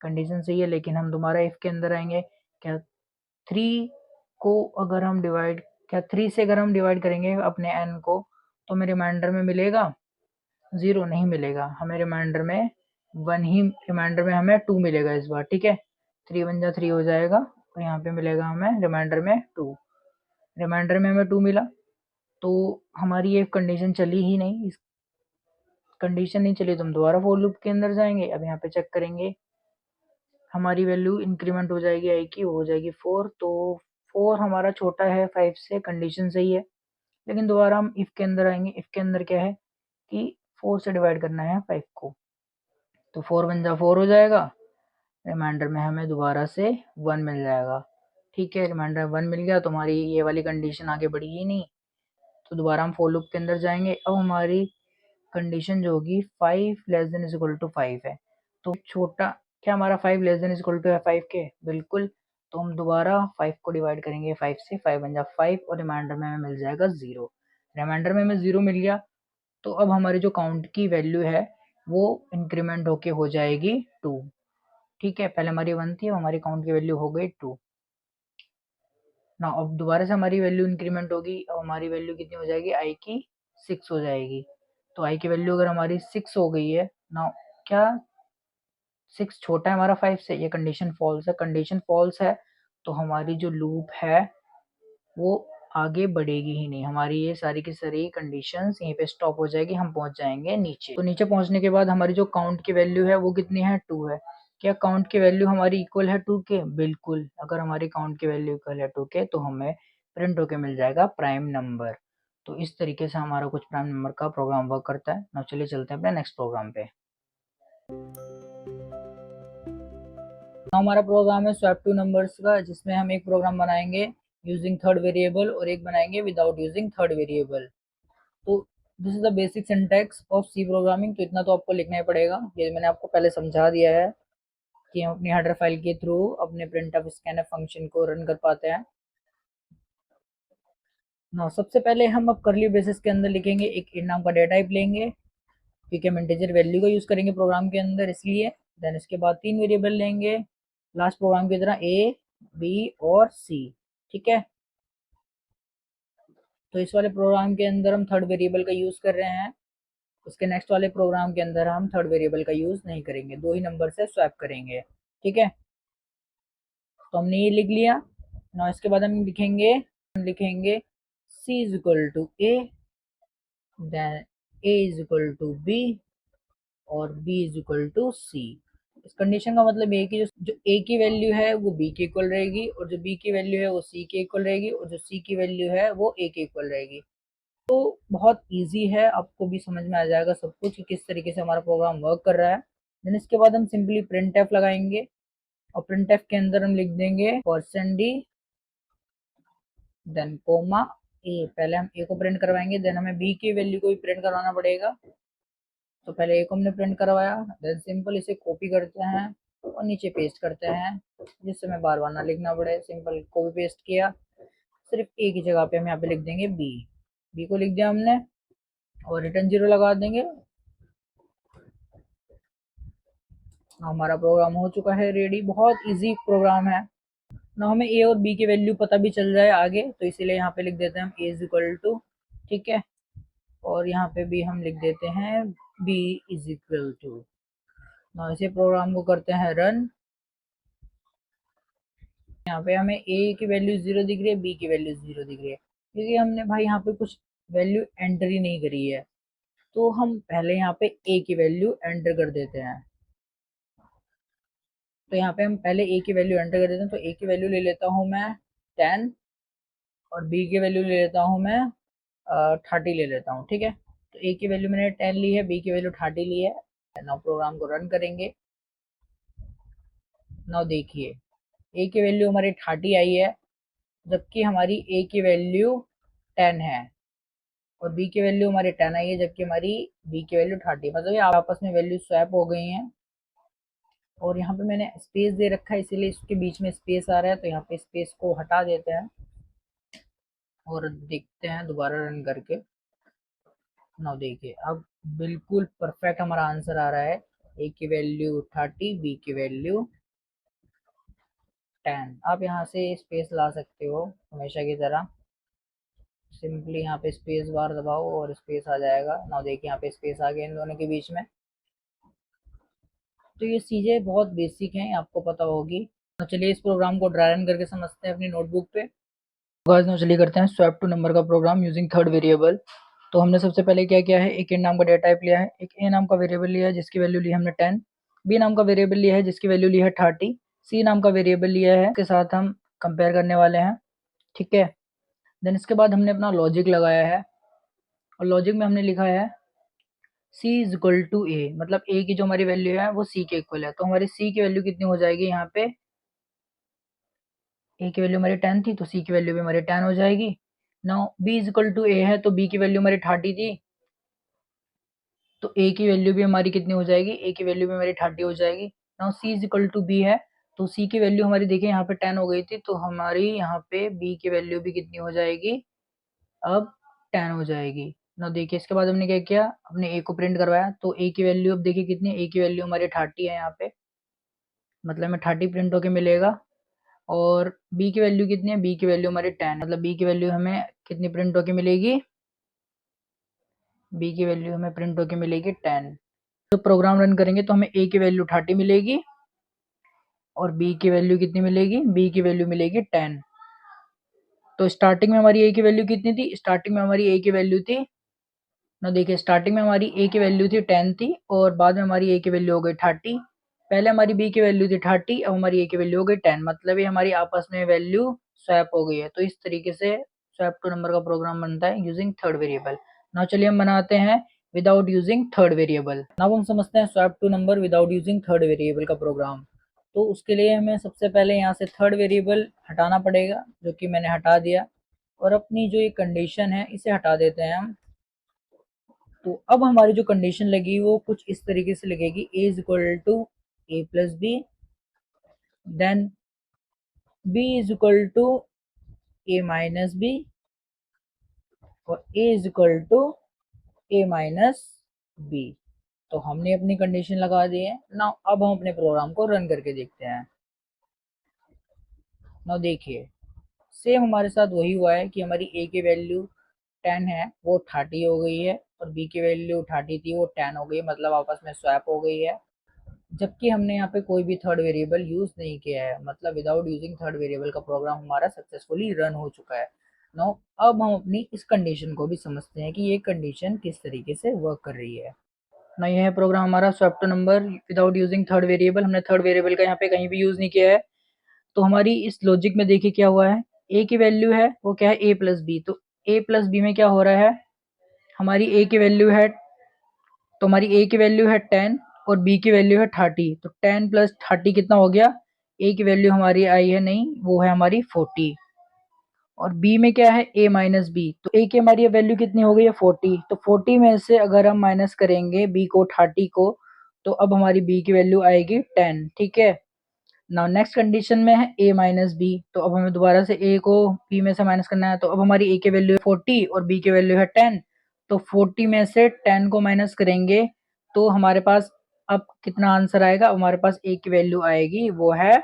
[SPEAKER 1] कंडीशन सही है, लेकिन हम दोबारा इफ के अंदर आएंगे। क्या 3 को अगर हम डिवाइड, क्या 3 से अगर हम डिवाइड करेंगे अपने n को तो हमें रिमाइंडर में मिलेगा 0 नहीं मिलेगा, हमें रिमाइंडर में 1 ही, रिमाइंडर में हमें 2 मिलेगा इस बार, ठीक है। 3 1 जा 3 हो जाएगा और यहाँ पे मिलेगा हमें रिमाइंडर में 2, रिमाइंडर में हमें 2 मिला तो हमारी ये कंडीशन चली ही नहीं, इस कंडीशन नहीं चली तो हम दोबारा फोर लूप के अंदर जाएंगे। अब यहाँ पे चेक करेंगे हमारी वैल्यू इंक्रीमेंट हो जाएगी आई की, हो जाएगी 4, तो 4 हमारा छोटा है 5 से, कंडीशन सही है, लेकिन दोबारा हम इफ के अंदर आएंगे। इफ के अंदर क्या है कि 4 से डिवाइड करना है 5 को, तो 4 1 जा 4 हो जाएगा, रिमाइंडर में हमें दोबारा से 1 मिल जाएगा, ठीक है। रिमाइंडर 1 मिल गया तो हमारी ये वाली कंडीशन आगे बढ़ी ही नहीं, तो दोबारा हम फोर लूप के अंदर जाएंगे। अब हमारी कंडीशन जो होगी 5 less than is equal to 5 है, तो छोटा, क्या हमारा 5 less than is equal to है 5 के, बिल्कुल, तो हम दोबारा 5 को डिवाइड करेंगे 5 से, 5 बन जा 5 और रिमाइंडर में हमें मिल जाएगा 0, रिमाइंडर में हमें 0 मिल गया तो अब हमारी जो काउंट की वैल्यू है वो इंक्रीमेंट होके हो जाएगी 2, ठीक है। पहले हमारी 1 थी, अब हमारी काउंट की वैल्यू हो गई 2 ना। अब दोबारा से हमारी वैल्यू इंक्रीमेंट होगी, अब हमारी वैल्यू कितनी हो जाएगी आई की 6 हो जाएगी, तो आई की वैल्यू अगर हमारी 6 हो गई है ना, क्या 6 छोटा है हमारा 5 से, ये कंडीशन फॉल्स है, कंडीशन फॉल्स है तो हमारी जो लूप है वो आगे बढ़ेगी ही नहीं, हमारी ये सारी की सारी कंडीशंस यहीं पे स्टॉप हो जाएगी, हम पहुंच जाएंगे नीचे। तो नीचे पहुंचने के बाद हमारी जो काउंट की वैल्यू है वो कितनी है 2 है। क्या काउंट की वैल्यू हमारी इक्वल है 2 के, बिल्कुल, अगर हमारी काउंट की वैल्यू इक्वल है 2 के तो हमें प्रिंट होके मिल जाएगा प्राइम नंबर। तो इस तरीके से हमारा कुछ प्राइम नंबर का प्रोग्राम वर्क करता है ना। चलिए चलते हैं अपने नेक्स्ट प्रोग्राम पे। हमारा प्रोग्राम है स्वैप टू नंबर्स का, जिसमें हम एक प्रोग्राम बनाएंगे यूजिंग थर्ड वेरिएबल और एक बनाएंगे विदाउट यूजिंग थर्ड वेरिएबल। तो this is the basic syntax of C programming, तो इतना तो आपको लिखना ही पड़ेगा, ये मैंने आपको पहले समझा दिया है कि हम अपनी हेडर फाइल के थ्रू अपने प्रिंट ऑफ स्कैनफ फंक्शन को रन कर पाते हैं ना। सबसे पहले हम अब करली ब्रेसेस के अंदर लिखेंगे एक int नाम का डेटा टाइप लेंगे, क्योंकि हम इंटीजर वैल्यू का यूज करेंगे प्रोग्राम के अंदर इसलिए। देन इसके बाद 3 वेरिएबल लेंगे लास्ट प्रोग्राम की तरह ए, बी और सी, ठीक है। तो इस वाले प्रोग्राम के अंदर हम थर्ड वेरिएबल का यूज कर रहे हैं, उसके नेक्स्ट वाले प्रोग्राम के अंदर हम थर्ड वेरिएबल का यूज नहीं करेंगे, 2 ही नंबर से स्वैप करेंगे, ठीक है। तो हमने ये लिख लिया ना। इसके बाद हम लिखेंगे c is equal to a, then a is equal to b और b is equal to c. इस कंडीशन का मतलब ये है कि जो a की वैल्यू है वो b के इक्वल रहेगी, और जो b की वैल्यू है वो c के इक्वल रहेगी, और जो c की वैल्यू है वो a के इक्वल रहेगी। तो बहुत इजी है, आपको भी समझ में आ जाएगा सब कुछ कि किस तरीके से हमारा प्रोग्राम वर्क कर रहा है। देन इसके बाद हम सिंपली प्रिंट एफ लगाएंगे, और प्रिंट एफ के अंदर हम लिख देंगे %d देन कोमा ए। पहले हम ए को प्रिंट करवाएंगे, देन हमें बी की वैल्यू को भी प्रिंट करवाना पड़ेगा। तो पहले ए को हमने प्रिंट करवाया, देन सिंपल इसे कॉपी करते हैं और नीचे पेस्ट करते हैं, जिससे हमें बार बार ना लिखना पड़े। सिंपल कॉपी पेस्ट किया, सिर्फ ए की जगह पे हम यहाँ पे लिख देंगे बी, बी को लिख दिया हमने और रिटर्न 0 लगा देंगे। हमारा प्रोग्राम हो चुका है रेडी, बहुत इजी प्रोग्राम है ना। हमें ए और बी की वैल्यू पता भी चल जाए आगे, तो इसीलिए यहाँ पे लिख देते हैं हम ए इज इक्वल टू, ठीक है, और यहाँ पे भी हम लिख देते हैं बी इज इक्वल टू ना। इसी प्रोग्राम को करते हैं रन। यहाँ पे हमें ए की वैल्यू 0 दिख रही है, बी की वैल्यू 0 दिख रही है, क्योंकि हमने भाई यहाँ पे कुछ वैल्यू एंटर ही नहीं करी है, तो हम पहले यहाँ पे ए की वैल्यू एंटर कर देते हैं। तो यहाँ पे हम पहले a की वैल्यू एंटर कर देते हैं। तो a की वैल्यू ले लेता हूँ मैं 10 और b की वैल्यू ले लेता हूँ मैं 30 ले लेता हूँ। ठीक है, तो a की वैल्यू मैंने 10 ली है, b की वैल्यू 30 ली है। नाउ प्रोग्राम को रन करेंगे। नाउ देखिए a की वैल्यू हमारी 30 आई है, जबकि हमारी a की वैल्यू 10 है, और b की वैल्यू हमारी 10 आई है, जबकि हमारी b की वैल्यू 30। मतलब ये आपस में वैल्यू स्वैप हो गई हैं। और यहाँ पे मैंने स्पेस दे रखा है, इसीलिए इसके बीच में स्पेस आ रहा है। तो यहाँ पे स्पेस को हटा देते हैं और देखते हैं दोबारा रन करके। नाउ देखिए अब बिल्कुल परफेक्ट हमारा आंसर आ रहा है। a की वैल्यू 30, b की वैल्यू 10। आप यहाँ से स्पेस ला सकते हो हमेशा की तरह। सिंपली यहाँ पे स्पेस बार दबाओ और स्पेस आ जाएगा। नाउ देखिए यहाँ पे स्पेस आ गया इन दोनों के बीच में। तो ये चीज़ें बहुत बेसिक हैं, आपको पता होगी। तो चलिए इस प्रोग्राम को ड्राई रन करके समझते हैं अपनी नोटबुक पे। गाइस नाउ चलिए करते हैं स्वैप टू नंबर का प्रोग्राम यूजिंग थर्ड वेरिएबल। तो हमने सबसे पहले क्या किया है, एक int नाम का डेटा टाइप लिया है, एक a नाम का वेरिएबल लिया है जिसकी वैल्यू ली हमने 10, b नाम का वेरिएबल लिया है जिसकी वैल्यू ली है 30, c नाम का वेरिएबल लिया है, इसके साथ हम कंपेयर करने वाले हैं। ठीक है, देन इसके बाद हमने अपना लॉजिक लगाया है, और लॉजिक में हमने लिखा है c is equal to a, मतलब a की जो हमारी वैल्यू है वो c के इक्वल है। तो हमारी c की वैल्यू कितनी हो जाएगी, यहाँ पे a की वैल्यू हमारी 10 थी तो c की वैल्यू भी हमारी 10 हो जाएगी। Now b is equal to a है, तो b की वैल्यू हमारी 30 थी, तो a की वैल्यू भी हमारी कितनी हो जाएगी, a की वैल्यू भी हमारी 30 हो जाएगी। Now c is equal to b है, तो c की वैल्यू हमारी देखिए यहाँ पे 10 हो गई थी, तो हमारी यहाँ पे b की वैल्यू भी कितनी हो जाएगी, अब 10 हो जाएगी। नाउ देखिए इसके बाद हमने क्या किया, अपने a को प्रिंट करवाया। तो a की वैल्यू अब देखिए कितनी है, a की वैल्यू हमारी 30 है यहाँ पे, मतलब हमें 30 प्रिंट होके मिलेगा। और b की वैल्यू कितनी है, b की वैल्यू हमारी 10, मतलब b की वैल्यू हमें कितनी प्रिंट होके मिलेगी, b की वैल्यू हमें प्रिंट होके मिलेगी 10। तो प्रोग्राम रन करेंगे तो हमें a की वैल्यू 30 मिलेगी और b की वैल्यू कितनी मिलेगी, b की वैल्यू मिलेगी 10। तो स्टार्टिंग में हमारी a की वैल्यू कितनी थी, स्टार्टिंग में हमारी a की वैल्यू थी, ना देखिए स्टार्टिंग में हमारी a की वैल्यू थी 10 थी, और बाद में हमारी a की वैल्यू हो गई 30। पहले हमारी b की वैल्यू थी 30, अब हमारी a की वैल्यू हो गई 10, मतलब ये हमारी आपस में वैल्यू स्वैप हो गई है। तो इस तरीके से स्वैप टू नंबर का प्रोग्राम बनता है यूजिंग थर्ड वेरिएबल। नाउ चलिए हम बनाते हैं without using third variable. Now हम समझते हैं swap two number without using third variable का प्रोग्राम। तो उसके लिए हमें सबसे पहले यहाँ से थर्ड वेरिएबल हटाना पड़ेगा, जो कि मैंने हटा दिया, और अपनी जो ये कंडीशन है इसे हटा देते हैं हम। तो अब हमारी जो कंडीशन लगी वो कुछ इस तरीके से लगेगी, a is equal to a plus b, then b is equal to a minus b, और a is equal to a minus b. तो हमने अपनी कंडीशन लगा दी है। नाउ अब हम अपने प्रोग्राम को रन करके देखते हैं। नाउ देखिए सेम हमारे साथ वही हुआ है कि हमारी a की वैल्यू 10 है वो 30 हो गई है, और b की वैल्यू 30 थी वो 10 हो गई, मतलब आपस में स्वैप हो गई है। जबकि हमने यहाँ पे कोई भी थर्ड वेरिएबल यूज नहीं किया है, मतलब विदाउट यूजिंग थर्ड वेरिएबल का प्रोग्राम हमारा सक्सेसफुली रन हो चुका है। नो अब हम अपनी इस कंडीशन को भी समझते हैं कि ये कंडीशन किस तरीके से वर्क कर रही है। ना यह है प्रोग्राम हमारा swap two number without using third variable. हमने थर्ड वेरिएबल का यहाँ पे कहीं भी यूज नहीं किया है। तो हमारी इस लॉजिक में देखिए क्या हुआ है, a की वैल्यू है वो क्या है, a प्लस बी। तो a प्लस बी में क्या हो रहा है, हमारी a की वैल्यू है, तो हमारी a की वैल्यू है 10 और b की वैल्यू है 30। तो 10 प्लस 30 कितना हो गया, a की वैल्यू हमारी आई है नहीं, वो है हमारी 40, और b में क्या है a माइनस बी। तो a की हमारी वैल्यू कितनी हो गई है 40, तो 40 में से अगर हम माइनस करेंगे b को 30 को, तो अब हमारी b की वैल्यू आएगी 10। ठीक है, नाउ नेक्स्ट कंडीशन में है a माइनस बी, तो अब हमें दोबारा से a को b में से माइनस करना है। तो अब हमारी a की वैल्यू है 40 और b की वैल्यू है 10, तो 40 में से 10 को माइनस करेंगे तो हमारे पास अब कितना आंसर आएगा, हमारे पास a की वैल्यू आएगी वो है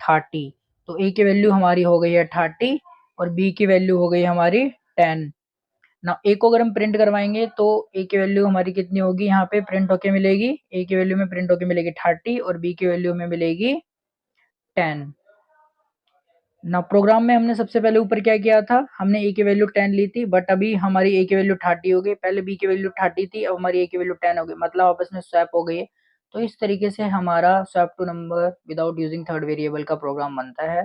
[SPEAKER 1] 30। तो a की वैल्यू हमारी हो गई है 30 और b की वैल्यू हो गई हमारी 10। ना a को अगर हम प्रिंट करवाएंगे तो a की वैल्यू हमारी कितनी होगी, यहाँ पे प्रिंट होके मिलेगी, a की वैल्यू में प्रिंट होके मिलेगी 30 और b की वैल्यू में मिलेगी 10। ना प्रोग्राम में हमने सबसे पहले ऊपर क्या किया था, हमने a की वैल्यू 10 ली थी, बट अभी हमारी a की वैल्यू 30 हो गई। पहले b की वैल्यू 30 थी, अब हमारी a की वैल्यू 10 हो गई, मतलब आपस में स्वैप हो गई है। तो इस तरीके से हमारा swap two number without using third variable का प्रोग्राम बनता है।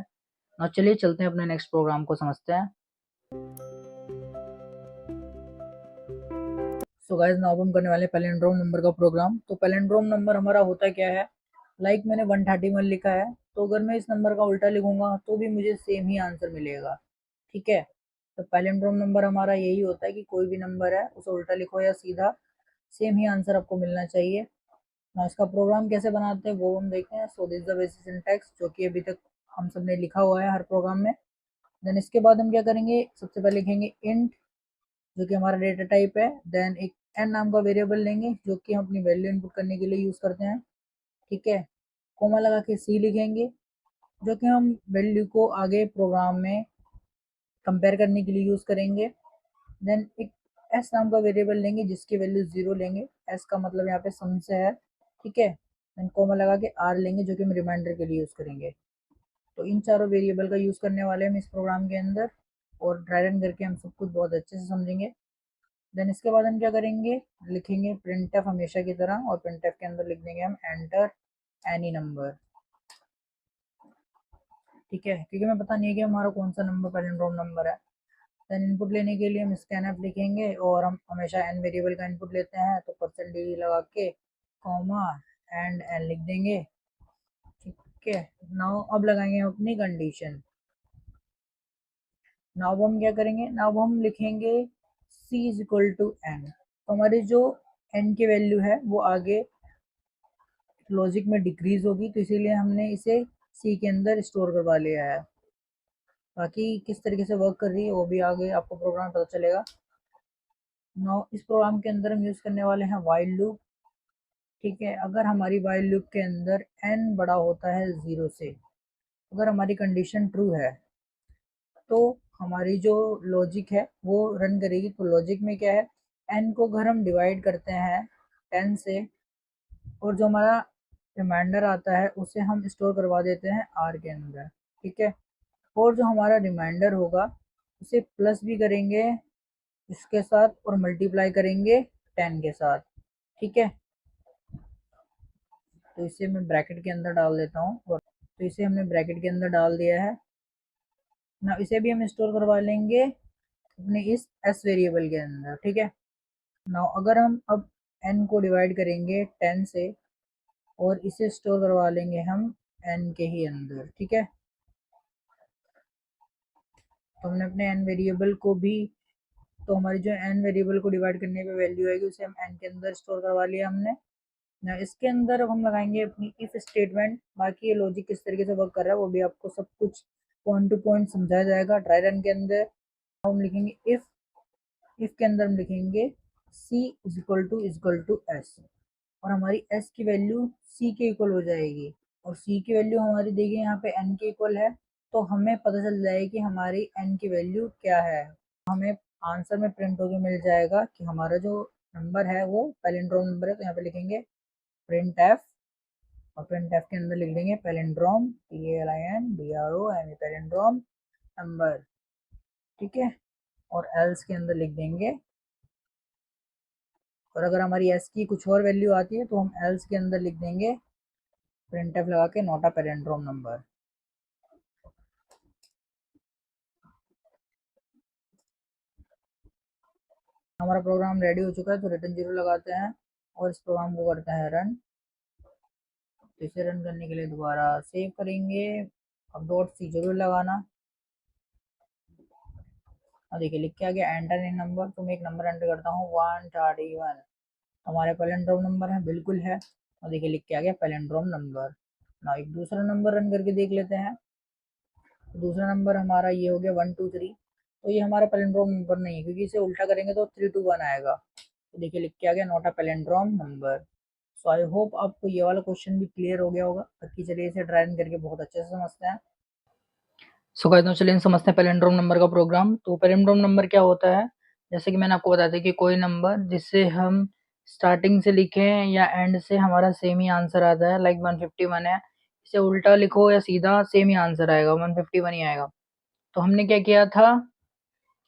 [SPEAKER 1] ना चलिए चलते हैं अपने नेक्स्ट प्रोग्राम को समझते हैं। सो गाइस नाउ हम करने वाले पैलिंड्रोम नंबर का प्रोग्राम। तो पैलिंड्रोम नंबर हमारा होता क्या है, लाइक मैंने 131 लिखा है, तो अगर मैं इस नंबर का उल्टा लिखूंगा तो भी मुझे सेम ही आंसर मिलेगा। ठीक है, तो पैलिंड्रोम नंबर हमारा यही होता है कि कोई भी नंबर है उसे उल्टा लिखो या सीधा, सेम ही आंसर आपको मिलना चाहिए ना। इसका प्रोग्राम कैसे बनाते हैं वो हम देखते हैं। सो दिस द बेसिक सिंटैक्स जो कि अभी तक हम सब ने लिखा हुआ है हर प्रोग्राम में। देन इसके बाद हम क्या करेंगे, सबसे पहले लिखेंगे इंट जो कि हमारा डेटा टाइप है। देन एक एन नाम का वेरिएबल लेंगे जो कि हम अपनी वैल्यू इनपुट करने के लिए यूज़ करते हैं। ठीक है, कोमा लगा के सी लिखेंगे जो कि हम वैल्यू को आगे प्रोग्राम में कंपेयर करने के लिए यूज़ करेंगे। देन एक एस नाम का वेरिएबल लेंगे जिसकी वैल्यू 0 लेंगे, एस का मतलब यहाँ पे सम से है। ठीक है, देन कोमा लगा के आर लेंगे जो कि हम रिमाइंडर के लिए यूज़ करेंगे। तो इन चारों वेरिएबल का यूज़ करने वाले हम इस प्रोग्राम के अंदर, और ड्राई रन करके हम सब कुछ बहुत अच्छे से समझेंगे। देन इसके बाद हम क्या करेंगे, लिखेंगे प्रिंट एफ हमेशा की तरह, और प्रिंट एफ के अंदर लिख देंगे हम एंटर एनी नंबर। ठीक है, क्योंकि हमें पता नहीं है कि हमारा कौन सा नंबर पैलिंड्रोम नंबर है। देन इनपुट लेने के लिए हम स्कैनफ लिखेंगे, और हम हमेशा एन वेरिएबल का इनपुट लेते हैं, तो परसेंट डी लगा के कॉमा एंड एन लिख देंगे। ठीक है, नाउ अब लगाएंगे हम अपनी कंडीशन। नाउ हम क्या करेंगे, नाउ हम लिखेंगे c is equal to n. तो हमारी जो n की वैल्यू है वो आगे लॉजिक में डिक्रीज होगी, तो इसीलिए हमने इसे c के अंदर स्टोर करवा लिया है। बाकी किस तरीके से वर्क कर रही है वो भी आगे आपको प्रोग्राम पता चलेगा। नाउ इस प्रोग्राम के अंदर हम यूज़ करने वाले हैं वाइल लूप। ठीक है, अगर हमारी वाइल लूप के अंदर n बड़ा होता है 0 से, अगर हमारी कंडीशन ट्रू है तो हमारी जो लॉजिक है वो रन करेगी। तो लॉजिक में क्या है, n को अगर हम डिवाइड करते हैं 10 से, और जो हमारा रिमाइंडर आता है उसे हम स्टोर करवा देते हैं r के अंदर। ठीक है, और जो हमारा रिमाइंडर होगा उसे प्लस भी करेंगे इसके साथ और मल्टीप्लाई करेंगे 10 के साथ। ठीक है, तो इसे मैं ब्रैकेट के अंदर डाल देता हूँ, तो इसे हमने ब्रैकेट के अंदर डाल दिया है ना। इसे भी हम स्टोर करवा लेंगे अपने इस एस वेरिएबल के अंदर। ठीक है, नाउ अगर हम अब n को डिवाइड करेंगे 10 से, और इसे स्टोर करवा लेंगे हम n के ही अंदर। ठीक है, तो हमने अपने n वेरिएबल को भी, तो हमारी जो n वेरिएबल को डिवाइड करने पे वैल्यू आएगी उसे हम n के अंदर स्टोर करवा लिया हमने ना। इसके अंदर अब हम लगाएंगे अपनी इफ स्टेटमेंट। बाकी ये लॉजिक किस तरीके से वर्क कर रहा है वो भी आपको सब कुछ पॉइंट टू पॉइंट समझाया जाएगा ड्राई रन के अंदर। हम लिखेंगे इफ के अंदर हम लिखेंगे c is equal to s, और हमारी s की वैल्यू c के इक्वल हो जाएगी, और c की वैल्यू हमारी देखिए यहाँ पे n के इक्वल है, तो हमें पता चल जाएगी कि हमारी n की वैल्यू क्या है। हमें आंसर में प्रिंट होके मिल जाएगा कि हमारा जो नंबर है वो पैलिंड्रोम नंबर है। तो यहाँ पे लिखेंगे प्रिंट एफ, और प्रिंट एफ के अंदर लिख देंगे पैलिंड्रोम PALINDROM पैलिंड्रोम नंबर। ठीक है, और एल्स के अंदर लिख देंगे, और अगर हमारी एस की कुछ और वैल्यू आती है तो हम एल्स के अंदर लिख देंगे प्रिंट एफ लगा के नॉट अ पैलिंड्रोम नंबर। हमारा प्रोग्राम रेडी हो चुका है, तो रिटर्न 0 लगाते हैं और इस प्रोग्राम को करते हैं रन। तो इसे रन करने के लिए दोबारा सेव करेंगे, अब डॉट सी जरूर लगाना। और देखिए लिख के आ गया एंटर इन नंबर। तो मैं एक नंबर एंटर करता हूँ 131, हमारे पैलिंड्रोम नंबर है, बिल्कुल है। और देखिए लिख के आ गया पैलिंड्रोम नंबर। ना एक दूसरा नंबर रन करके देख लेते हैं। तो दूसरा नंबर हमारा ये हो गया 123, तो ये हमारा पैलिंड्रोम नंबर नहीं है क्योंकि इसे उल्टा करेंगे तो 321 आएगा। तो देखिए लिख के आ गया not a palindrome number. So I hope आपको ये वाला क्वेश्चन भी क्लियर हो गया होगा। बाकी चलिए इसे ट्राई करके बहुत अच्छे से समझते हैं। सो गाइस, तो चलिए समझते हैं पैलिंड्रोम नंबर का प्रोग्राम। तो पैलिंड्रोम नंबर क्या होता है, जैसे कि मैंने आपको बताया था कि कोई नंबर जिससे हम स्टार्टिंग से लिखें या एंड से हमारा सेम ही आंसर आता है। लाइक 151 है, इसे उल्टा लिखो या सीधा सेम ही आंसर आएगा, 151 ही आएगा। तो हमने क्या किया था,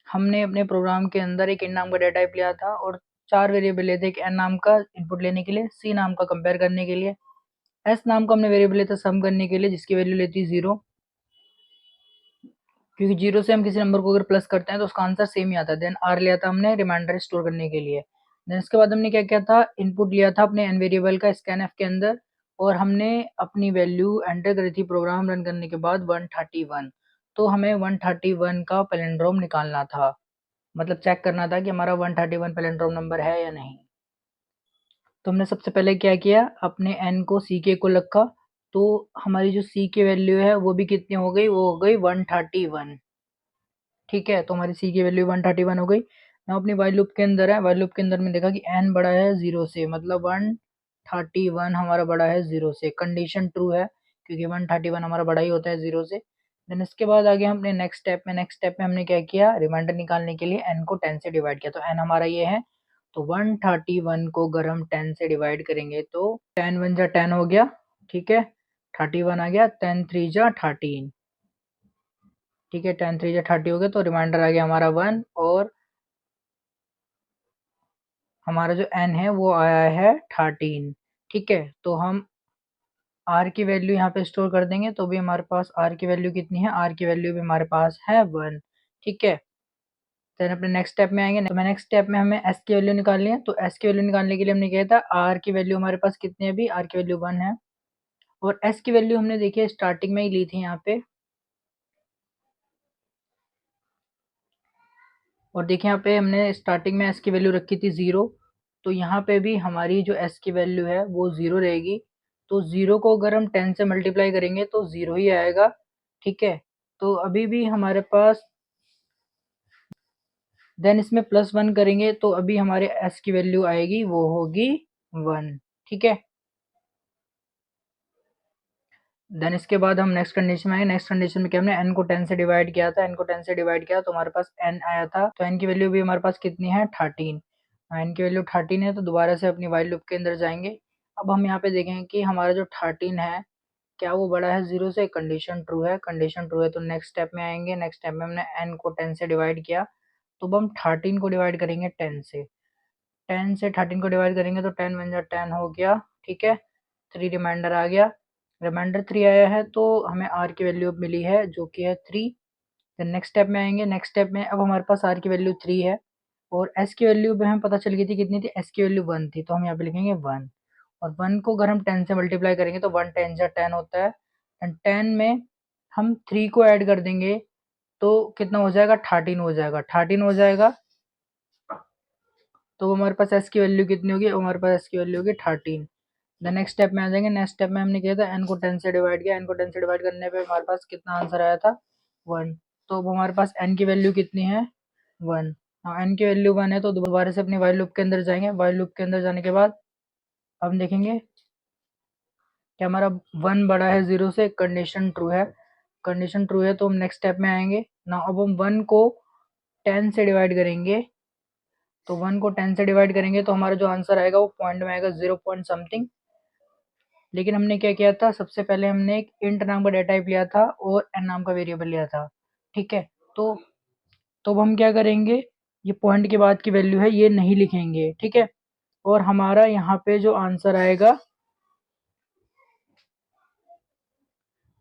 [SPEAKER 1] हमने अपने प्रोग्राम के अंदर एक इंट नाम का डेटा टाइप लिया था, और 4 वेरिएबल लिए थे, एक n नाम का इनपुट लेने के लिए, c नाम का कंपेयर करने के लिए, s नाम का हमने वेरिएबल लिया था सम करने के लिए जिसकी वैल्यू लेती है 0, क्योंकि 0 से हम किसी नंबर को अगर प्लस करते हैं तो उसका आंसर सेम ही आता है। देन r लिया था हमने रिमाइंडर स्टोर करने के लिए। देन इसके बाद हमने क्या किया था, इनपुट लिया था अपने n वेरिएबल का scanf के अंदर और हमने अपनी वैल्यू एंटर करी थी प्रोग्राम रन करने के बाद 131। तो हमें 131 का पैलिंड्रोम निकालना था, मतलब चेक करना था कि हमारा 131 पैलिंड्रोम नंबर है या नहीं। तो हमने सबसे पहले क्या किया, अपने n को ck को रखा, तो हमारी जो c की वैल्यू है वो भी कितनी हो गई, वो हो गई 131। ठीक है, तो हमारी c की वैल्यू 131 हो गई। ना अपनी वाइल लूप के अंदर है, वाइल लूप के अंदर में देखा कि n बड़ा है 0 से, मतलब 131 हमारा बड़ा है 0 से, कंडीशन ट्रू है क्योंकि 131 हमारा बड़ा ही होता है 0 से। देन इसके बाद आगे हमने नेक्स्ट स्टेप में हमने क्या किया, रिमाइंडर निकालने के लिए n को 10 से डिवाइड किया, तो n हमारा ये है, तो 131 को अगर हम 10 से डिवाइड करेंगे तो 10 1 जा 10 हो गया, ठीक है, 31 आ गया, 10 3 जा 13, ठीक है, 10 3 जा 30 हो गया, तो रिमाइंडर आ गया हमारा 1 और हमारा जो n है वो आया है 13। ठीक है, तो हम r की वैल्यू यहाँ पे स्टोर कर देंगे तो भी हमारे पास r की वैल्यू कितनी है, r की वैल्यू भी हमारे पास है 1। ठीक है, देन अपने नेक्स्ट स्टेप में आएंगे, नेक्स्ट स्टेप में हमें s की वैल्यू निकालनी है, तो s की वैल्यू निकालने के लिए हमने किया था, r की वैल्यू हमारे पास कितनी है, अभी r की वैल्यू 1 है और s की वैल्यू हमने देखिए स्टार्टिंग में ही ली थी यहाँ पे, और देखिए यहाँ पे हमने स्टार्टिंग में s की वैल्यू रखी थी 0, तो यहाँ पे भी हमारी जो s की वैल्यू है वो 0 रहेगी, तो 0 को अगर हम 10 से मल्टीप्लाई करेंगे तो 0 ही आएगा। ठीक है, तो अभी भी हमारे पास, देन इसमें +1 करेंगे तो अभी हमारे s की वैल्यू आएगी, वो होगी 1। ठीक है, देन इसके बाद हम नेक्स्ट कंडीशन में आए, नेक्स्ट कंडीशन में क्या, हमने n को 10 से डिवाइड किया था, n को 10 से डिवाइड किया तो हमारे पास n आया था, तो n की वैल्यू भी हमारे पास कितनी है, 13। n की वैल्यू 13 है, तो दोबारा से अपनी वाइल लूप के अंदर जाएंगे। अब हम यहाँ पे देखेंगे कि हमारा जो 13 है क्या वो बड़ा है 0 से, कंडीशन ट्रू है, कंडीशन ट्रू है, तो नेक्स्ट स्टेप में आएंगे, नेक्स्ट स्टेप में हमने n को 10 से डिवाइड किया, तो अब हम 13 को डिवाइड करेंगे 10 से, 10 से 13 को डिवाइड करेंगे तो 10 1 जा 10 हो गया, ठीक है, 3 रिमाइंडर आ गया, रिमाइंडर 3 आया है तो हमें r की वैल्यू अब मिली है जो कि है 3। देन नेक्स्ट स्टेप में आएंगे, नेक्स्ट स्टेप में अब हमारे पास r की वैल्यू 3 है और s की वैल्यू भी हमें पता चल गई थी, कितनी थी, s की वैल्यू 1 थी, तो हम यहाँ पे लिखेंगे 1, और 1 को अगर हम 10 से मल्टीप्लाई करेंगे तो 1 10 जा 10 होता है, एंड 10 में हम 3 को ऐड कर देंगे तो कितना हो जाएगा, 13 हो जाएगा, 13 हो जाएगा, तो हमारे पास s की वैल्यू कितनी होगी, हमारे पास s की वैल्यू होगी 13। देन नेक्स्ट स्टेप में आ जाएंगे, नेक्स्ट स्टेप में हमने किया था n को 10 से डिवाइड किया, n को 10 से डिवाइड करने पे हमारे पास कितना आंसर आया था, 1, तो अब हमारे पास n की वैल्यू कितनी है, 1। हाँ, n की वैल्यू 1 है तो दोबारा से अपनी वाइल लूप के अंदर जाएंगे, वाइल लूप के अंदर जाने के बाद हम देखेंगे कि हमारा 1 बड़ा है 0 से, कंडीशन ट्रू है, कंडीशन ट्रू है, तो हम नेक्स्ट स्टेप में आएंगे ना, अब हम 1 को 10 से डिवाइड करेंगे, तो 1 को 10 से डिवाइड करेंगे तो हमारा जो आंसर आएगा वो पॉइंट में आएगा 0 पॉइंट समथिंग। लेकिन हमने क्या किया था, सबसे पहले हमने एक इंट नाम का डेटा टाइप लिया था और n नाम का वेरिएबल लिया था। ठीक है, तो अब हम क्या करेंगे, ये पॉइंट के बाद की वैल्यू है ये नहीं लिखेंगे, ठीक है, और हमारा यहाँ पे जो आंसर आएगा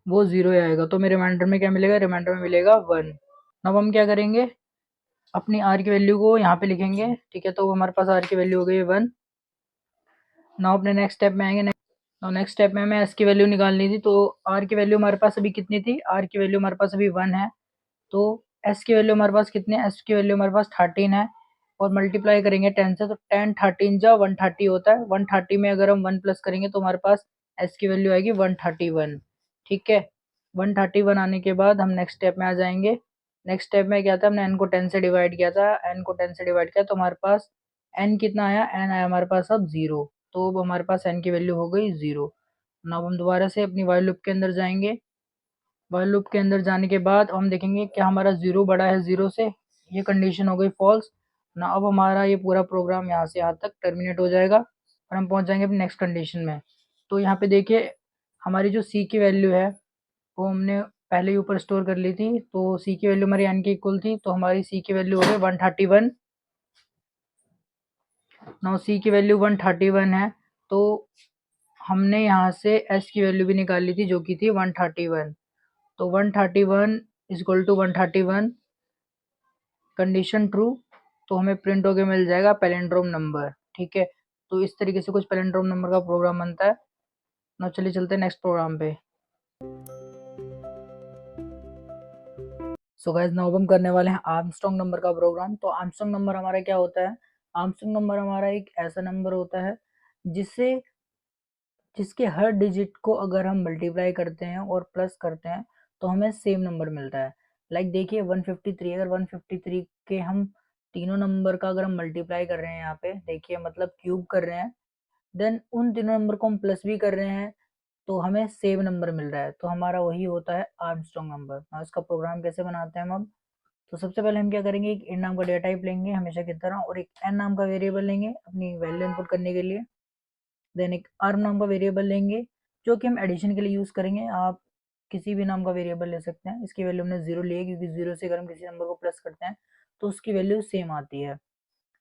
[SPEAKER 1] वो 0 आएगा, तो मेरे रिमाइंडर में क्या मिलेगा, रिमाइंडर में मिलेगा 1। अब हम क्या करेंगे, अपनी r की वैल्यू को यहाँ पे लिखेंगे, ठीक है, तो हमारे पास r की वैल्यू हो गई 1। नाउ अपने नेक्स्ट स्टेप में आएंगे, नेक्स्ट स्टेप में हमें s की वैल्यू निकालनी थी, तो r की वैल्यू हमारे पास अभी कितनी थी, r की वैल्यू हमारे पास अभी 1 है, तो s की वैल्यू हमारे पास कितनी है, s की वैल्यू हमारे पास 13 है और मल्टीप्लाई करेंगे 10 से, तो 10 13 जा 130 होता है, 130 में अगर हम 1 प्लस करेंगे तो हमारे पास s की वैल्यू आएगी 131। ठीक है, 131 आने के बाद हम नेक्स्ट स्टेप में आ जाएंगे, नेक्स्ट स्टेप में क्या था, हमने n को 10 से डिवाइड किया था, n को 10 से डिवाइड किया तो हमारे पास n कितना आया, n आया हमारे पास अब 0, तो अब हमारे पास n की वैल्यू हो गई 0। अब हम दोबारा से अपनी वाइल लूप के अंदर जाएंगे, वाइल लूप के अंदर जाने के बाद हम देखेंगे क्या हमारा 0 बड़ा है 0 से, ये कंडीशन हो गई फॉल्स ना, अब हमारा ये पूरा प्रोग्राम यहाँ से यहाँ तक टर्मिनेट हो जाएगा और हम पहुँच जाएंगे अपनी नेक्स्ट कंडीशन में। तो यहाँ पे देखिए हमारी जो c की वैल्यू है वो हमने पहले ही ऊपर स्टोर कर ली थी, तो c की वैल्यू हमारी n के इक्वल थी, तो हमारी c की वैल्यू हो गई 131। नाउ सी की वैल्यू 131 है, तो हमने यहाँ से एस की वैल्यू भी निकाल ली थी जो कि थी 131। तो 131 is equal to 131 condition true, तो हमें प्रिंट होके मिल जाएगा पैलिंड्रोम नंबर। ठीक है, तो इस तरीके से कुछ पैलिंड्रोम नंबर का प्रोग्राम बनता है। ना चलिए चलते हैं नेक्स्ट प्रोग्राम पे। सो गाइस नाउ हम करने वाले हैं आर्मस्ट्रॉन्ग नंबर का प्रोग्राम। तो आर्मस्ट्रॉन्ग नंबर हमारा क्या होता है? आर्मस्ट्रॉन्ग नंबर हमारा एक ऐसा नंबर होता है जिससे जिसके हर डिजिट को अगर हम मल्टीप्लाई करते हैं और प्लस करते हैं तो हमें सेम नंबर मिलता है। लाइक देखिए 153, अगर 153 के हम तीनों नंबर का अगर हम मल्टीप्लाई कर रहे हैं, यहाँ पे देखिए मतलब क्यूब कर रहे हैं, देन उन तीनों नंबर को हम प्लस भी कर रहे हैं तो हमें सेम नंबर मिल रहा है, तो हमारा वही होता है आर्मस्ट्रॉन्ग नंबर। और इसका प्रोग्राम कैसे बनाते हैं हम अब? तो सबसे पहले हम क्या करेंगे, एक इन नाम का डेटा टाइप लेंगे हमेशा की तरह, और एक एन नाम का वेरिएबल लेंगे अपनी वैल्यू इनपुट करने के लिए। देन एक आर्म नाम का वेरिएबल लेंगे जो कि हम एडिशन के लिए यूज़ करेंगे। आप किसी भी नाम का वेरिएबल ले सकते हैं। इसकी वैल्यू हमने जीरो ली है क्योंकि जीरो से अगर हम किसी नंबर को प्लस करते हैं तो उसकी वैल्यू सेम आती है।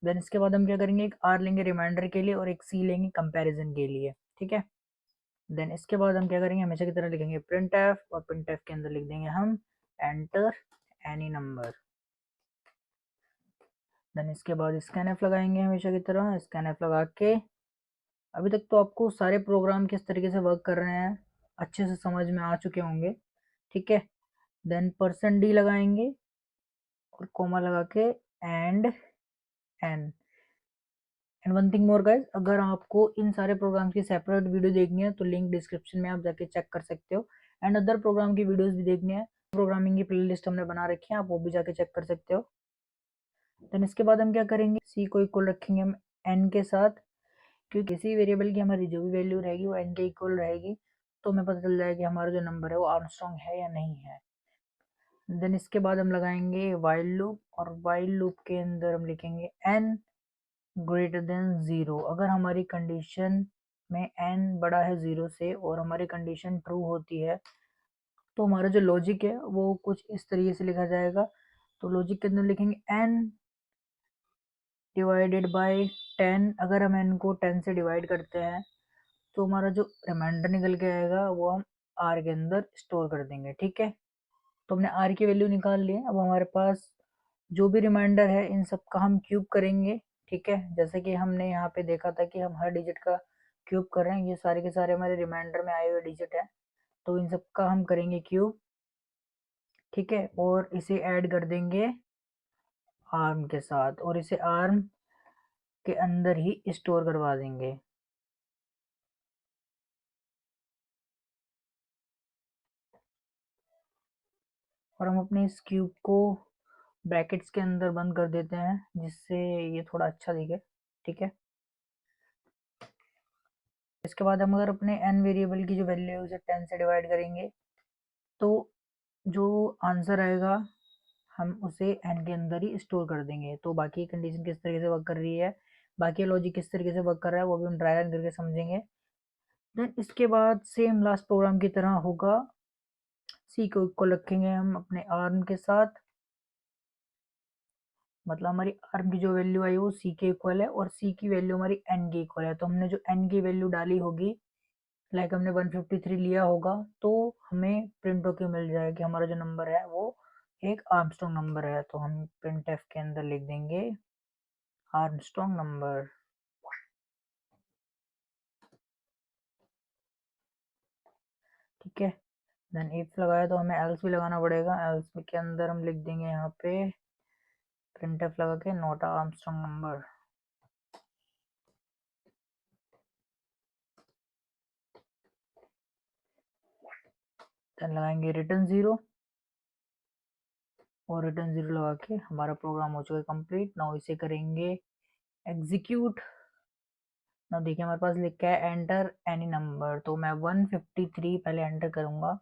[SPEAKER 1] देन इसके बाद हम क्या करेंगे, एक आर लेंगे रिमाइंडर के लिए और एक सी लेंगे कंपैरिजन के लिए। ठीक है, देन इसके बाद हम क्या करेंगे, हमेशा की तरह लिखेंगे प्रिंट एफ, और प्रिंट एफ के अंदर लिख देंगे हम एंटर एनी नंबर। देन इसके बाद स्कैन एफ लगाएंगे हमेशा की तरह। स्कैन एफ लगा के अभी तक तो आपको सारे प्रोग्राम किस तरीके से वर्क कर रहे हैं अच्छे से समझ में आ चुके होंगे। ठीक है, देन परसेंट डी लगाएंगे और कोमा लगा के and n. And one thing more guys, अगर आपको इन सारे प्रोग्राम्स की सेपरेट वीडियो देखनी है तो लिंक डिस्क्रिप्शन में आप जाके चेक कर सकते हो। एंड अदर प्रोग्राम की वीडियोस भी देखनी है, प्रोग्रामिंग की प्लेलिस्ट हमने बना रखी है, आप वो भी जाके चेक कर सकते हो। देन इसके बाद हम क्या करेंगे, सी को इक्वल रखेंगे हम एन के साथ, क्योंकि किसी वेरिएबल की हमारी जो भी वैल्यू रहेगी वो एन के इक्वल रहेगी, तो हमें पता चल जाएगा कि हमारा जो नंबर है वो आर्मस्ट्रॉन्ग है या नहीं है। देन इसके बाद हम लगाएंगे वाइल लूप, और वाइल लूप के अंदर हम लिखेंगे एन ग्रेटर देन ज़ीरो। अगर हमारी कंडीशन में एन बड़ा है ज़ीरो से और हमारी कंडीशन ट्रू होती है तो हमारा जो लॉजिक है वो कुछ इस तरीके से लिखा जाएगा। तो लॉजिक के अंदर लिखेंगे एन डिवाइडेड बाय 10। अगर हम एन को 10 से डिवाइड करते हैं तो हमारा जो रिमाइंडर निकल के आएगा वो हम आर के अंदर स्टोर कर देंगे। ठीक है, तो हमने आर की वैल्यू निकाल ली है। अब हमारे पास जो भी रिमाइंडर है इन सब का हम क्यूब करेंगे। ठीक है, जैसे कि हमने यहाँ पे देखा था कि हम हर डिजिट का क्यूब कर रहे हैं, ये सारे के सारे हमारे रिमाइंडर में आए हुए डिजिट है, तो इन सब का हम करेंगे क्यूब। ठीक है, और इसे ऐड कर देंगे आर्म के साथ और इसे आर्म के अंदर ही स्टोर करवा देंगे। और हम अपने इस क्यूब को ब्रैकेट्स के अंदर बंद कर देते हैं जिससे ये थोड़ा अच्छा दिखे। ठीक है, इसके बाद हम अगर अपने एन वेरिएबल की जो वैल्यू है उसे 10 से डिवाइड करेंगे तो जो आंसर आएगा हम उसे एन के अंदर ही स्टोर कर देंगे। तो बाकी कंडीशन किस तरीके से वर्क कर रही है, बाकी लॉजिक किस तरीके से वर्क कर रहा है वो भी हम ड्राई रन करके समझेंगे। देन इसके बाद सेम लास्ट प्रोग्राम की तरह होगा, सी को इक्वल रखेंगे हम अपने आर्म के साथ, मतलब हमारी आर्म की जो वैल्यू आई वो सी के इक्वल है और सी की वैल्यू हमारी एन के इक्वल है। तो हमने जो एन की वैल्यू डाली होगी, लाइक हमने 153 लिया होगा, तो हमें प्रिंट होके मिल जाएगा कि हमारा जो नंबर है वो एक आर्मस्ट्रॉन्ग नंबर है। तो हम प्रिंट एफ के अंदर लिख देंगे आर्मस्ट्रॉन्ग नंबर। ठीक है, देन इफ लगाया तो हमें एल्स भी लगाना पड़ेगा। एल्स के अंदर हम लिख देंगे यहाँ पे प्रिंट एफ लगा के नॉट आर्मस्ट्रॉन्ग नंबर। देन लगाएंगे रिटर्न जीरो, और रिटर्न जीरो लगा के हमारा प्रोग्राम हो चुका है कंप्लीट। नाउ इसे करेंगे एग्जीक्यूट। ना देखिए हमारे पास लिखा है एंटर एनी नंबर, तो मैं 153 पहले एंटर करूंगा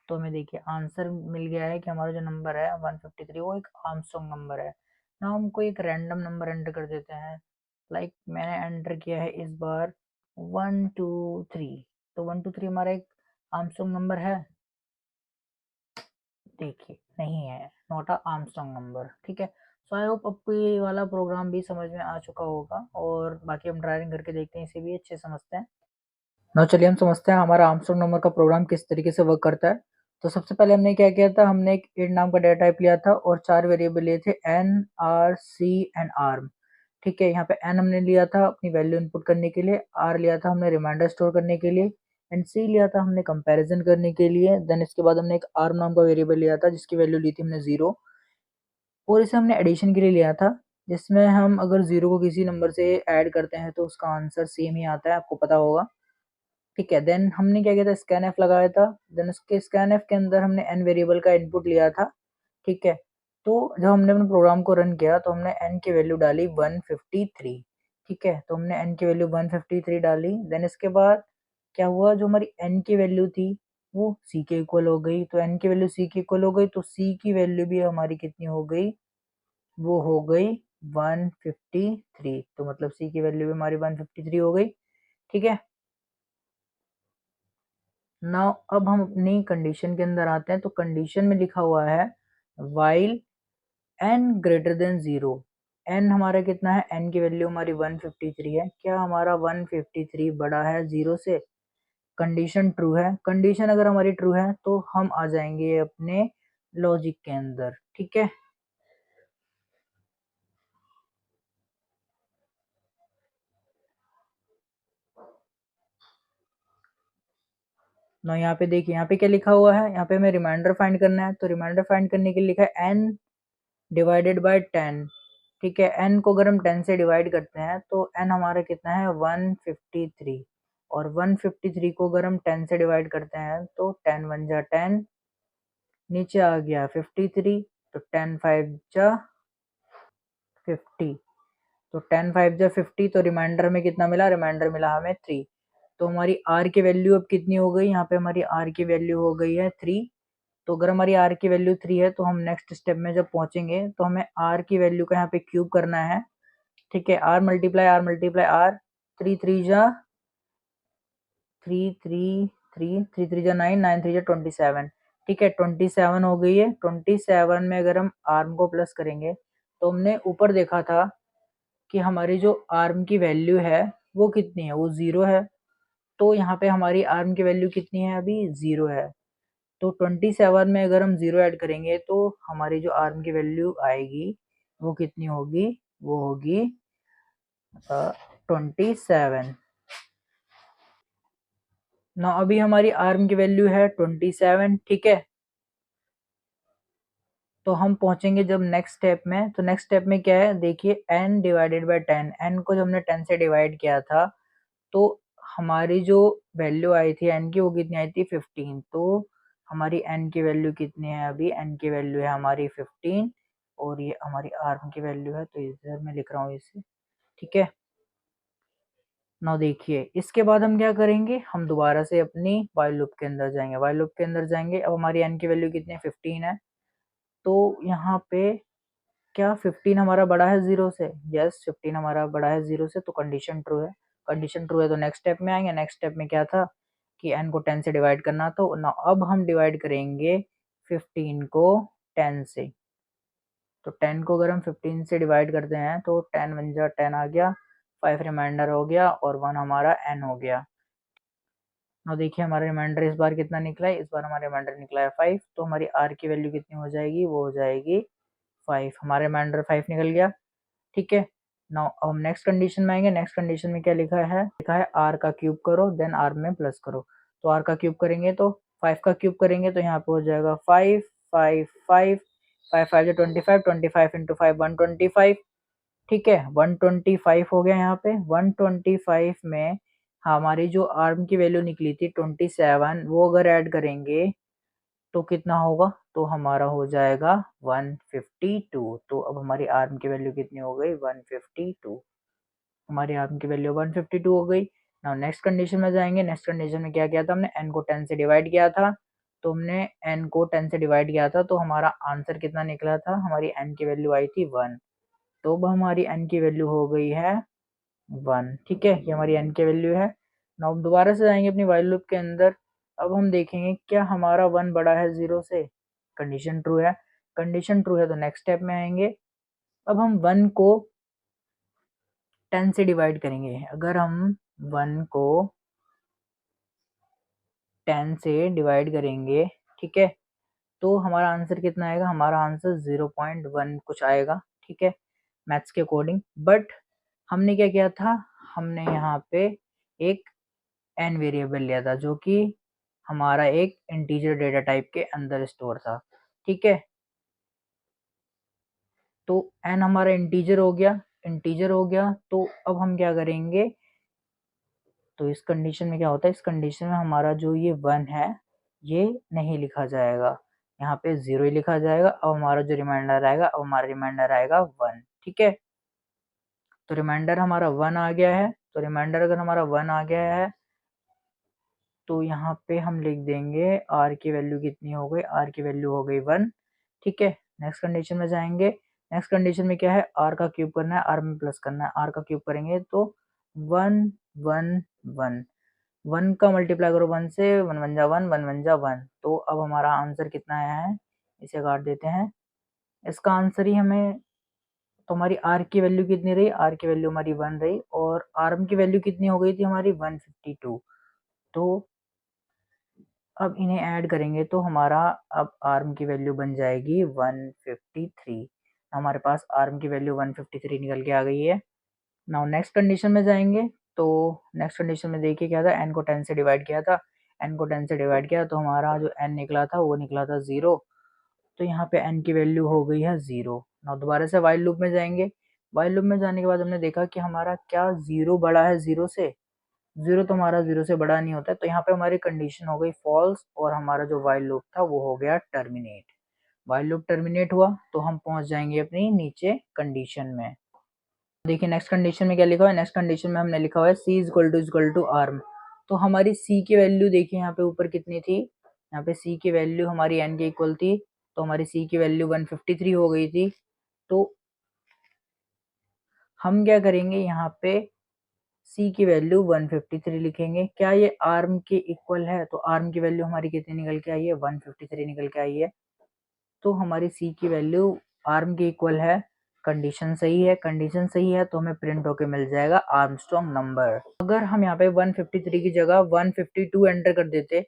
[SPEAKER 1] तो हमें देखिए आंसर मिल गया है कि हमारा जो नंबर है 153 वो एक आर्मस्ट्रॉन्ग नंबर है। ना हमको एक रैंडम नंबर एंटर कर देते हैं, लाइक मैंने एंटर किया है इस बार 123। तो 123 हमारा एक आर्मस्ट्रॉन्ग नंबर है, देखिए नहीं है, नॉट अ आर्मस्ट्रॉन्ग नंबर। ठीक है, सो आई होप आपको ये वाला प्रोग्राम भी समझ में आ चुका होगा, और बाकी हम ड्राइविंग करके देखते हैं, इसे भी अच्छे समझते हैं। नाउ चलिए हम समझते हैं हमारा आर्मस्ट्रॉन्ग नंबर का प्रोग्राम किस तरीके से वर्क करता है। तो सबसे पहले हमने क्या किया था, हमने एक int नाम का डेटा टाइप लिया था और 4 वेरिएबल लिए थे n, r, c and arm। ठीक है, यहाँ पे n हमने लिया था अपनी वैल्यू इनपुट करने के लिए, r लिया था हमने रिमाइंडर स्टोर करने के लिए, एंड c लिया था हमने कंपैरिजन करने के लिए। देन इसके बाद हमने एक arm नाम का वेरिएबल लिया था जिसकी वैल्यू ली थी हमने 0, और इसे हमने एडिशन के लिए लिया था, जिसमें हम अगर 0 को किसी नंबर से ऐड करते हैं तो उसका आंसर सेम ही आता है, आपको पता होगा। ठीक है, देन हमने क्या किया था, स्कैनफ लगाया था। देन उसके स्कैनफ के अंदर हमने n वेरिएबल का इनपुट लिया था। ठीक है, तो जब हमने अपने प्रोग्राम को रन किया तो हमने n की वैल्यू डाली 153। ठीक है, तो हमने n की वैल्यू 153 डाली। देन इसके बाद क्या हुआ, जो हमारी n की वैल्यू थी वो c के इक्वल हो गई। तो n की वैल्यू c के इक्वल हो गई, तो c की वैल्यू भी हमारी कितनी हो गई, वो हो गई 153। तो मतलब c की वैल्यू भी हमारी 153 हो गई। ठीक है, नाउ अब हम अपनी कंडीशन के अंदर आते हैं। तो कंडीशन में लिखा हुआ है while n greater than 0। n हमारा कितना है, n की वैल्यू हमारी 153 है। क्या हमारा 153 बड़ा है 0 से? कंडीशन ट्रू है। कंडीशन अगर हमारी ट्रू है तो हम आ जाएंगे अपने लॉजिक के अंदर। ठीक है, ना यहाँ पे देखिए, यहाँ पे क्या लिखा हुआ है, यहाँ पे हमें रिमाइंडर फाइंड करना है। तो रिमाइंडर फाइंड करने के लिए लिखा है n डिवाइडेड बाय 10। ठीक है, n को अगर हम 10 से डिवाइड करते हैं तो n हमारा कितना है, 153। और 153 को अगर हम 10 से डिवाइड करते हैं तो 10 वन जा 10, नीचे आ गया 53, तो 10 फाइव जा 50। तो 10 फाइव जा 50, तो रिमाइंडर में कितना मिला, रिमाइंडर मिला हमें 3। तो हमारी r की वैल्यू अब कितनी हो गई, यहाँ पे हमारी r की वैल्यू हो गई है 3। तो अगर हमारी r की वैल्यू 3 है तो हम नेक्स्ट स्टेप में जब पहुंचेंगे तो हमें r की वैल्यू का यहाँ पे क्यूब करना है। ठीक है, r मल्टीप्लाई r, 3 3 जा 3 3 3 9 9 3 जा 27। ठीक है, 27 हो गई है। 27 में अगर हम आर्म को प्लस करेंगे तो हमने ऊपर देखा था कि हमारी जो आर्म की वैल्यू है वो कितनी है, वो 0 है। तो यहाँ पे हमारी आर्म की वैल्यू कितनी है, अभी 0 है। तो 27 में अगर हम 0 ऐड करेंगे तो हमारी जो आर्म की वैल्यू आएगी वो कितनी होगी, वो होगी 27। ना अभी हमारी आर्म की वैल्यू है 27। ठीक है, तो हम पहुंचेंगे जब नेक्स्ट स्टेप में, तो नेक्स्ट स्टेप में क्या है, देखिए n डिवाइडेड बाय 10। n को जब हमने 10 से डिवाइड किया था तो हमारी जो वैल्यू आई थी n की, वो कितनी आई थी, 15। तो हमारी n की वैल्यू कितनी है, अभी n की वैल्यू है हमारी 15, और ये हमारी आर्म की वैल्यू है, तो इधर मैं लिख रहा हूँ इसे। ठीक है, ना देखिए इसके बाद हम क्या करेंगे, हम दोबारा से अपनी वाइल लूप के अंदर जाएंगे। वाइल लूप के अंदर जाएंगे, अब हमारी n की वैल्यू कितनी है, 15 है। तो यहाँ पे क्या 15 हमारा बड़ा है 0 से? यस, 15 हमारा बड़ा है 0 से, तो कंडीशन ट्रू है। कंडीशन ट्रू है तो नेक्स्ट स्टेप में आएंगे। नेक्स्ट स्टेप में क्या था कि n को 10 से डिवाइड करना, तो ना अब हम डिवाइड करेंगे 15 को 10 से। तो 10 को अगर हम 15 से डिवाइड करते हैं तो 10 वन जा 10 आ गया, 5 रिमाइंडर हो गया, और 1 हमारा n हो गया। ना देखिए हमारा रिमाइंडर इस बार कितना निकला है, इस बार हमारा रिमाइंडर निकला है 5। तो हमारी r की वैल्यू कितनी हो जाएगी, वो हो जाएगी 5। हमारा रिमाइंडर 5 निकल गया। ठीक है, नाउ अब हम नेक्स्ट कंडीशन में आएंगे। नेक्स्ट कंडीशन में क्या लिखा है, लिखा है r का क्यूब करो देन r में प्लस करो। तो r का क्यूब करेंगे तो 5 का क्यूब करेंगे तो यहाँ पे हो जाएगा 5 5 5 5 5 जो 25, 25 इंटू 5 125। ठीक है, 125 हो गया। यहाँ पे 125 में हमारी जो आर्म की वैल्यू निकली थी 27, वो अगर ऐड करेंगे तो कितना होगा, तो हमारा हो जाएगा 152। तो अब हमारी आर्म की वैल्यू कितनी हो गई, 152। हमारी आर्म की वैल्यू 152 हो गई। नाउ नेक्स्ट कंडीशन में जाएंगे। नेक्स्ट कंडीशन में क्या किया था हमने, n को 10 से डिवाइड किया था। तो हमने n को 10 से डिवाइड किया था तो हमारा आंसर कितना निकला था, हमारी n की वैल्यू आई थी 1। तो अब हमारी n की वैल्यू हो गई है 1। ठीक है, ये हमारी n की वैल्यू है। नाउ दोबारा से जाएंगे अपनी वाइल लूप के अंदर। अब हम देखेंगे क्या हमारा 1 बड़ा है 0 से। कंडीशन ट्रू है। कंडीशन ट्रू है तो नेक्स्ट स्टेप में आएंगे। अब हम 1 को 10 से डिवाइड करेंगे। अगर हम 1 को 10 से डिवाइड करेंगे, ठीक है, तो हमारा आंसर कितना आएगा? हमारा आंसर 0.1 कुछ आएगा, ठीक है, मैथ्स के अकॉर्डिंग। बट हमने क्या किया था? हमने यहाँ पे एक n वेरिएबल लिया था जो कि हमारा एक इंटीजर डेटा टाइप के अंदर स्टोर था, ठीक है। तो n हमारा इंटीजर हो गया, तो अब हम क्या करेंगे? तो इस कंडीशन में क्या होता है? इस कंडीशन में हमारा जो ये 1 है ये नहीं लिखा जाएगा, यहाँ पे 0 ही लिखा जाएगा। अब हमारा जो रिमाइंडर आएगा, अब हमारा रिमाइंडर आएगा 1, ठीक है। तो रिमाइंडर हमारा 1 आ गया है। तो रिमाइंडर अगर हमारा 1 आ गया है तो यहाँ पे हम लिख देंगे r की वैल्यू कितनी हो गई? r की वैल्यू हो गई 1, ठीक है। नेक्स्ट कंडीशन में जाएंगे। नेक्स्ट कंडीशन में क्या है? r का क्यूब करना है, r में प्लस करना है। r का क्यूब करेंगे तो 1 1 1 1 का मल्टीप्लाई करो 1 से, 1 1 जा 1, 1 1 जा 1। तो अब हमारा आंसर कितना आया है? इसे काट देते हैं। इसका आंसर ही हमें, तो हमारी r की वैल्यू कितनी रही? r की वैल्यू हमारी 1 रही और r की वैल्यू कितनी हो गई थी हमारी? 152। तो अब इन्हें ऐड करेंगे तो हमारा अब आर्म की वैल्यू बन जाएगी 153। हमारे पास आर्म की वैल्यू 153 निकल के आ गई है। नाउ नेक्स्ट कंडीशन में जाएंगे। तो नेक्स्ट कंडीशन में देखिए क्या था? n को 10 से डिवाइड किया था, n को 10 से डिवाइड किया तो हमारा जो n निकला था वो निकला था 0। तो यहाँ पे n की वैल्यू हो गई है 0। नाउ दोबारा से वाइल लूप में जाएंगे। वाइल लूप में जाने के बाद हमने देखा कि हमारा क्या 0 बड़ा है 0 से? 0 तो हमारा 0 से बड़ा नहीं होता है, तो यहाँ पे हमारी कंडीशन हो गई फॉल्स और हमारा जो वाइल लूप था वो हो गया टर्मिनेट। वाइल लूप टर्मिनेट हुआ तो हम पहुंच जाएंगे अपनी नीचे कंडीशन में। देखिए नेक्स्ट कंडीशन में क्या लिखा हुआ है? नेक्स्ट कंडीशन में हमने लिखा हुआ है c is equal to arm. तो हमारी c की वैल्यू देखिए यहाँ पे ऊपर कितनी थी? यहाँ पे c की वैल्यू हमारी n के इक्वल थी, तो हमारी c की वैल्यू 153 हो गई थी। तो हम क्या करेंगे? यहाँ पे c की वैल्यू 153 लिखेंगे। क्या ये आर्म के इक्वल है? तो आर्म की वैल्यू हमारी कितनी निकल के आई है? 153 निकल के आई है। तो हमारी c की वैल्यू आर्म के इक्वल है। कंडीशन सही है, कंडीशन सही है तो हमें प्रिंट होके मिल जाएगा आर्मस्ट्रॉन्ग नंबर। अगर हम यहाँ पे 153 की जगह 152 एंटर कर देते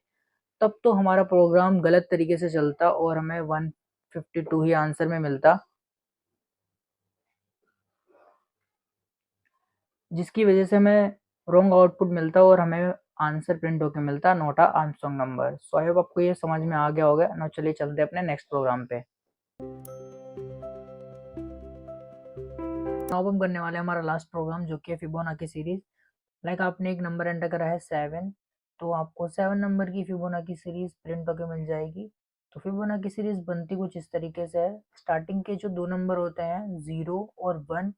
[SPEAKER 1] तब तो हमारा प्रोग्राम गलत तरीके से चलता और हमें 152 ही आंसर में मिलता, जिसकी वजह से हमें रॉन्ग आउटपुट मिलता और हमें आंसर प्रिंट होकर मिलता नोट अ आर्मस्ट्रॉन्ग नंबर। सो आई होप आपको ये समझ में आ गया होगा ना। चलिए चलते हैं अपने नेक्स्ट प्रोग्राम पे। अब हम करने वाले हैं हमारा लास्ट प्रोग्राम जो कि है फिबोनाची सीरीज। लाइक आपने एक नंबर एंटर करा है 7, तो आपको 7 नंबर की फिबोनाची सीरीज प्रिंट होकर मिल जाएगी। तो फिबोनाची सीरीज बनती कुछ इस तरीके से है। स्टार्टिंग के जो दो नंबर होते हैं 0 और 1,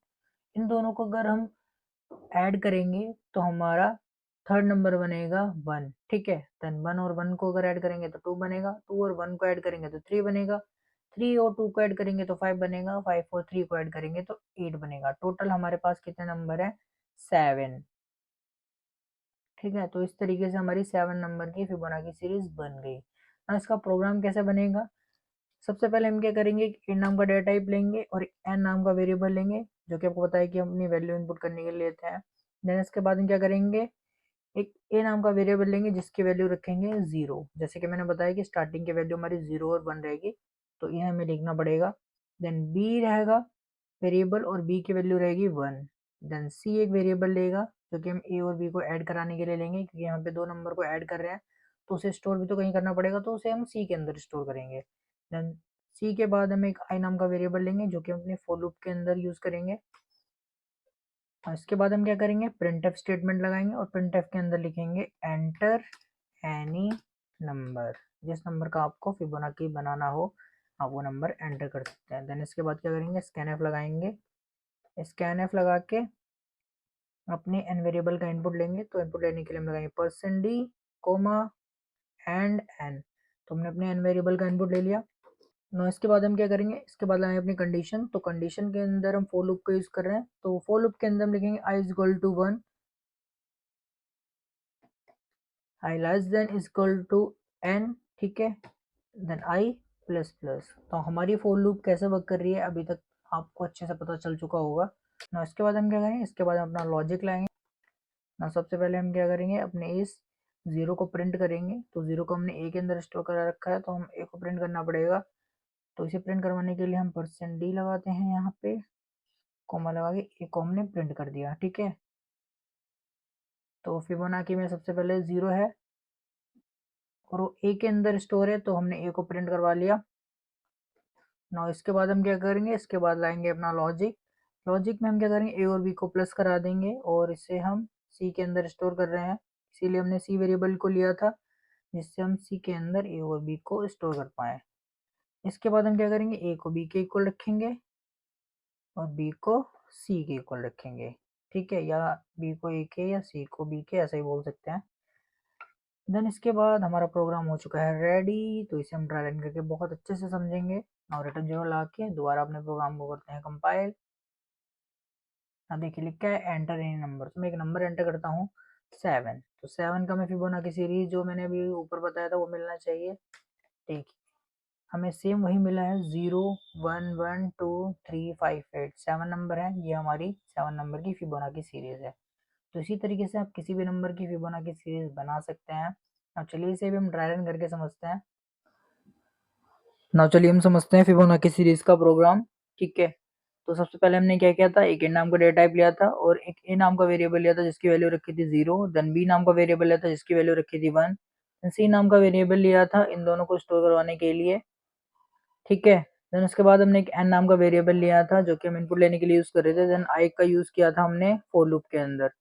[SPEAKER 1] इन दोनों को अगर हम ऐड करेंगे तो हमारा थर्ड नंबर बनेगा 1, ठीक है। देन 1 और 1 को अगर ऐड करेंगे तो 2 बनेगा, 2 और 1 को ऐड करेंगे तो 3 बनेगा, 3 और 2 को ऐड करेंगे तो 5 बनेगा, 5 और 3 को ऐड करेंगे तो 8 बनेगा। टोटल हमारे पास कितने नंबर है? 7, ठीक है। तो इस तरीके से हमारी 7 नंबर की फिबोनाची सीरीज बन गई। अब इसका प्रोग्राम कैसे बनेगा? सबसे पहले हम क्या करेंगे? इन नाम का डेटा टाइप लेंगे और एन नाम का वेरिएबल लेंगे जो कि आपको पता है कि हम अपनी वैल्यू इनपुट करने के लिए लेते हैं। देन इसके बाद हम क्या करेंगे? एक ए नाम का वेरिएबल लेंगे जिसकी वैल्यू रखेंगे 0। जैसे कि मैंने बताया कि स्टार्टिंग की वैल्यू हमारी 0 और 1 रहेगी, तो ये हमें लिखना पड़ेगा। देन बी रहेगा वेरिएबल और बी की वैल्यू रहेगी 1। देन सी एक वेरिएबल लेगा जो कि हम ए और बी को ऐड कराने के लिए लेंगे, क्योंकि यहाँ पे दो नंबर को ऐड कर रहे हैं तो उसे स्टोर भी तो कहीं करना पड़ेगा, तो उसे हम सी के अंदर स्टोर करेंगे। देन सी के बाद हम एक आई नाम का वेरिएबल लेंगे जो कि हम अपने फॉर लूप के अंदर यूज करेंगे। और इसके बाद हम क्या करेंगे? प्रिंटफ स्टेटमेंट लगाएंगे और प्रिंटफ के अंदर लिखेंगे एंटर एनी नंबर। जिस नंबर का आपको फिबोनाची बनाना हो आप वो नंबर एंटर कर सकते हैं। देन इसके बाद क्या करेंगे? स्कैनफ लगाएंगे। स्कैनफ लगा के अपने एन वेरिएबल का इनपुट लेंगे। तो इनपुट लेने के लिए हम लगाएंगे %d, कोमा एंड एन। तो हमने अपने एन वेरिएबल का इनपुट ले लिया। नो इसके बाद हम क्या करेंगे? इसके बाद लगाएंगे अपनी कंडीशन। तो कंडीशन के अंदर हम फॉर लूप का यूज कर रहे हैं, तो फॉर लूप के अंदर हम लिखेंगे i is equal to 1, i less than is equal to n, ठीक है। Then i plus plus. तो हमारी फॉर लूप कैसे वर्क कर रही है? अभी तक आपको अच्छे से पता चल चुका होगा ना। इसके बाद हम क्या करेंगे, इसके बाद हम अपना लॉजिक लाएंगे ना। सबसे पहले हम क्या करेंगे, अपने इस 0 को प्रिंट करेंगे। तो 0 को हमने ए के अंदर स्टोर करा रखा है, तो हम ए को प्रिंट करना पड़ेगा। तो इसे प्रिंट करवाने के लिए हम %d लगाते हैं, यहाँ पे कॉमा लगा के ए को हमने प्रिंट कर दिया। ठीक है, तो फिबोनाची में सबसे पहले 0 है और वो ए के अंदर स्टोर है, तो हमने ए को प्रिंट करवा लिया ना। इसके बाद हम क्या करेंगे, इसके बाद लाएंगे अपना लॉजिक। लॉजिक में हम क्या करेंगे, ए और बी को प्लस करा देंगे और इसे हम सी के अंदर स्टोर कर रहे हैं, इसीलिए हमने सी वेरिएबल को लिया था, जिससे हम सी के अंदर ए और बी को स्टोर कर पाए। इसके बाद हम क्या करेंगे, ए को बी के इक्वल रखेंगे और बी को सी के इक्वल रखेंगे। ठीक है, या बी को ए के या सी को बी के, ऐसा ही बोल सकते हैं। देन इसके बाद हमारा प्रोग्राम हो चुका है रेडी। तो इसे हम ट्राई रन करके बहुत अच्छे से समझेंगे और रिटर्न 0 ला के दोबारा अपने प्रोग्राम को करते हैं कंपाइल। अब देखिए लिखा है एंटर एनी नंबर, तो मैं एक नंबर एंटर करता हूँ 7। तो 7 का मैं फिबोनाची सीरीज जो मैंने अभी ऊपर बताया था वो मिलना चाहिए। ठीक, हमें सेम वही मिला है, 0 1 1 2 3 5 8 7 नंबर है। ये हमारी 7 नंबर की फिबोनाची सीरीज है। तो इसी तरीके से आप किसी भी नंबर की फिबोनाची सीरीज बना सकते हैं। अब चलिए इसे भी हम ड्राई रन करके समझते हैं। चलिए हम समझते हैं फिबोनाची सीरीज का प्रोग्राम। ठीक है, तो सबसे पहले हमने क्या किया था, एक int नाम का डेटा टाइप लिया था और एक a नाम का वेरिएबल लिया था जिसकी वैल्यू रखी थी 0। देन b नाम का वेरिएबल लिया था जिसकी वैल्यू रखी थी 1। देन c नाम का वेरिएबल लिया था इन दोनों को स्टोर करवाने के लिए। ठीक है, देन उसके बाद हमने एक n नाम का वेरिएबल लिया था जो कि हम इनपुट लेने के लिए यूज कर रहे थे। देन i का यूज किया था हमने फॉर लूप के अंदर।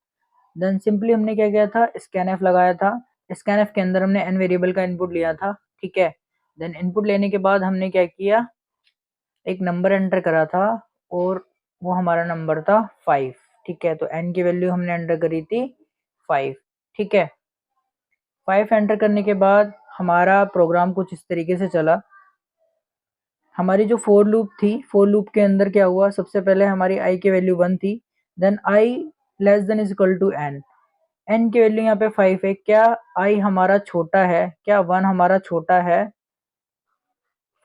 [SPEAKER 1] देन सिंपली हमने क्या किया था, scanf लगाया था। scanf के अंदर हमने n वेरिएबल का इनपुट लिया था। ठीक है, देन इनपुट लेने के बाद हमने क्या किया, एक नंबर एंटर करा था और वो हमारा नंबर था 5। ठीक है, तो n की वैल्यू हमने एंटर करी थी 5। ठीक है, 5 एंटर करने के बाद हमारा प्रोग्राम कुछ इस तरीके से चला। हमारी जो फोर लूप थी, फोर लूप के अंदर क्या हुआ, सबसे पहले हमारी i की वैल्यू 1 थी। Then i less than is equal to n। n की वैल्यू यहाँ पे 5 है। क्या i हमारा छोटा है, क्या 1 हमारा छोटा है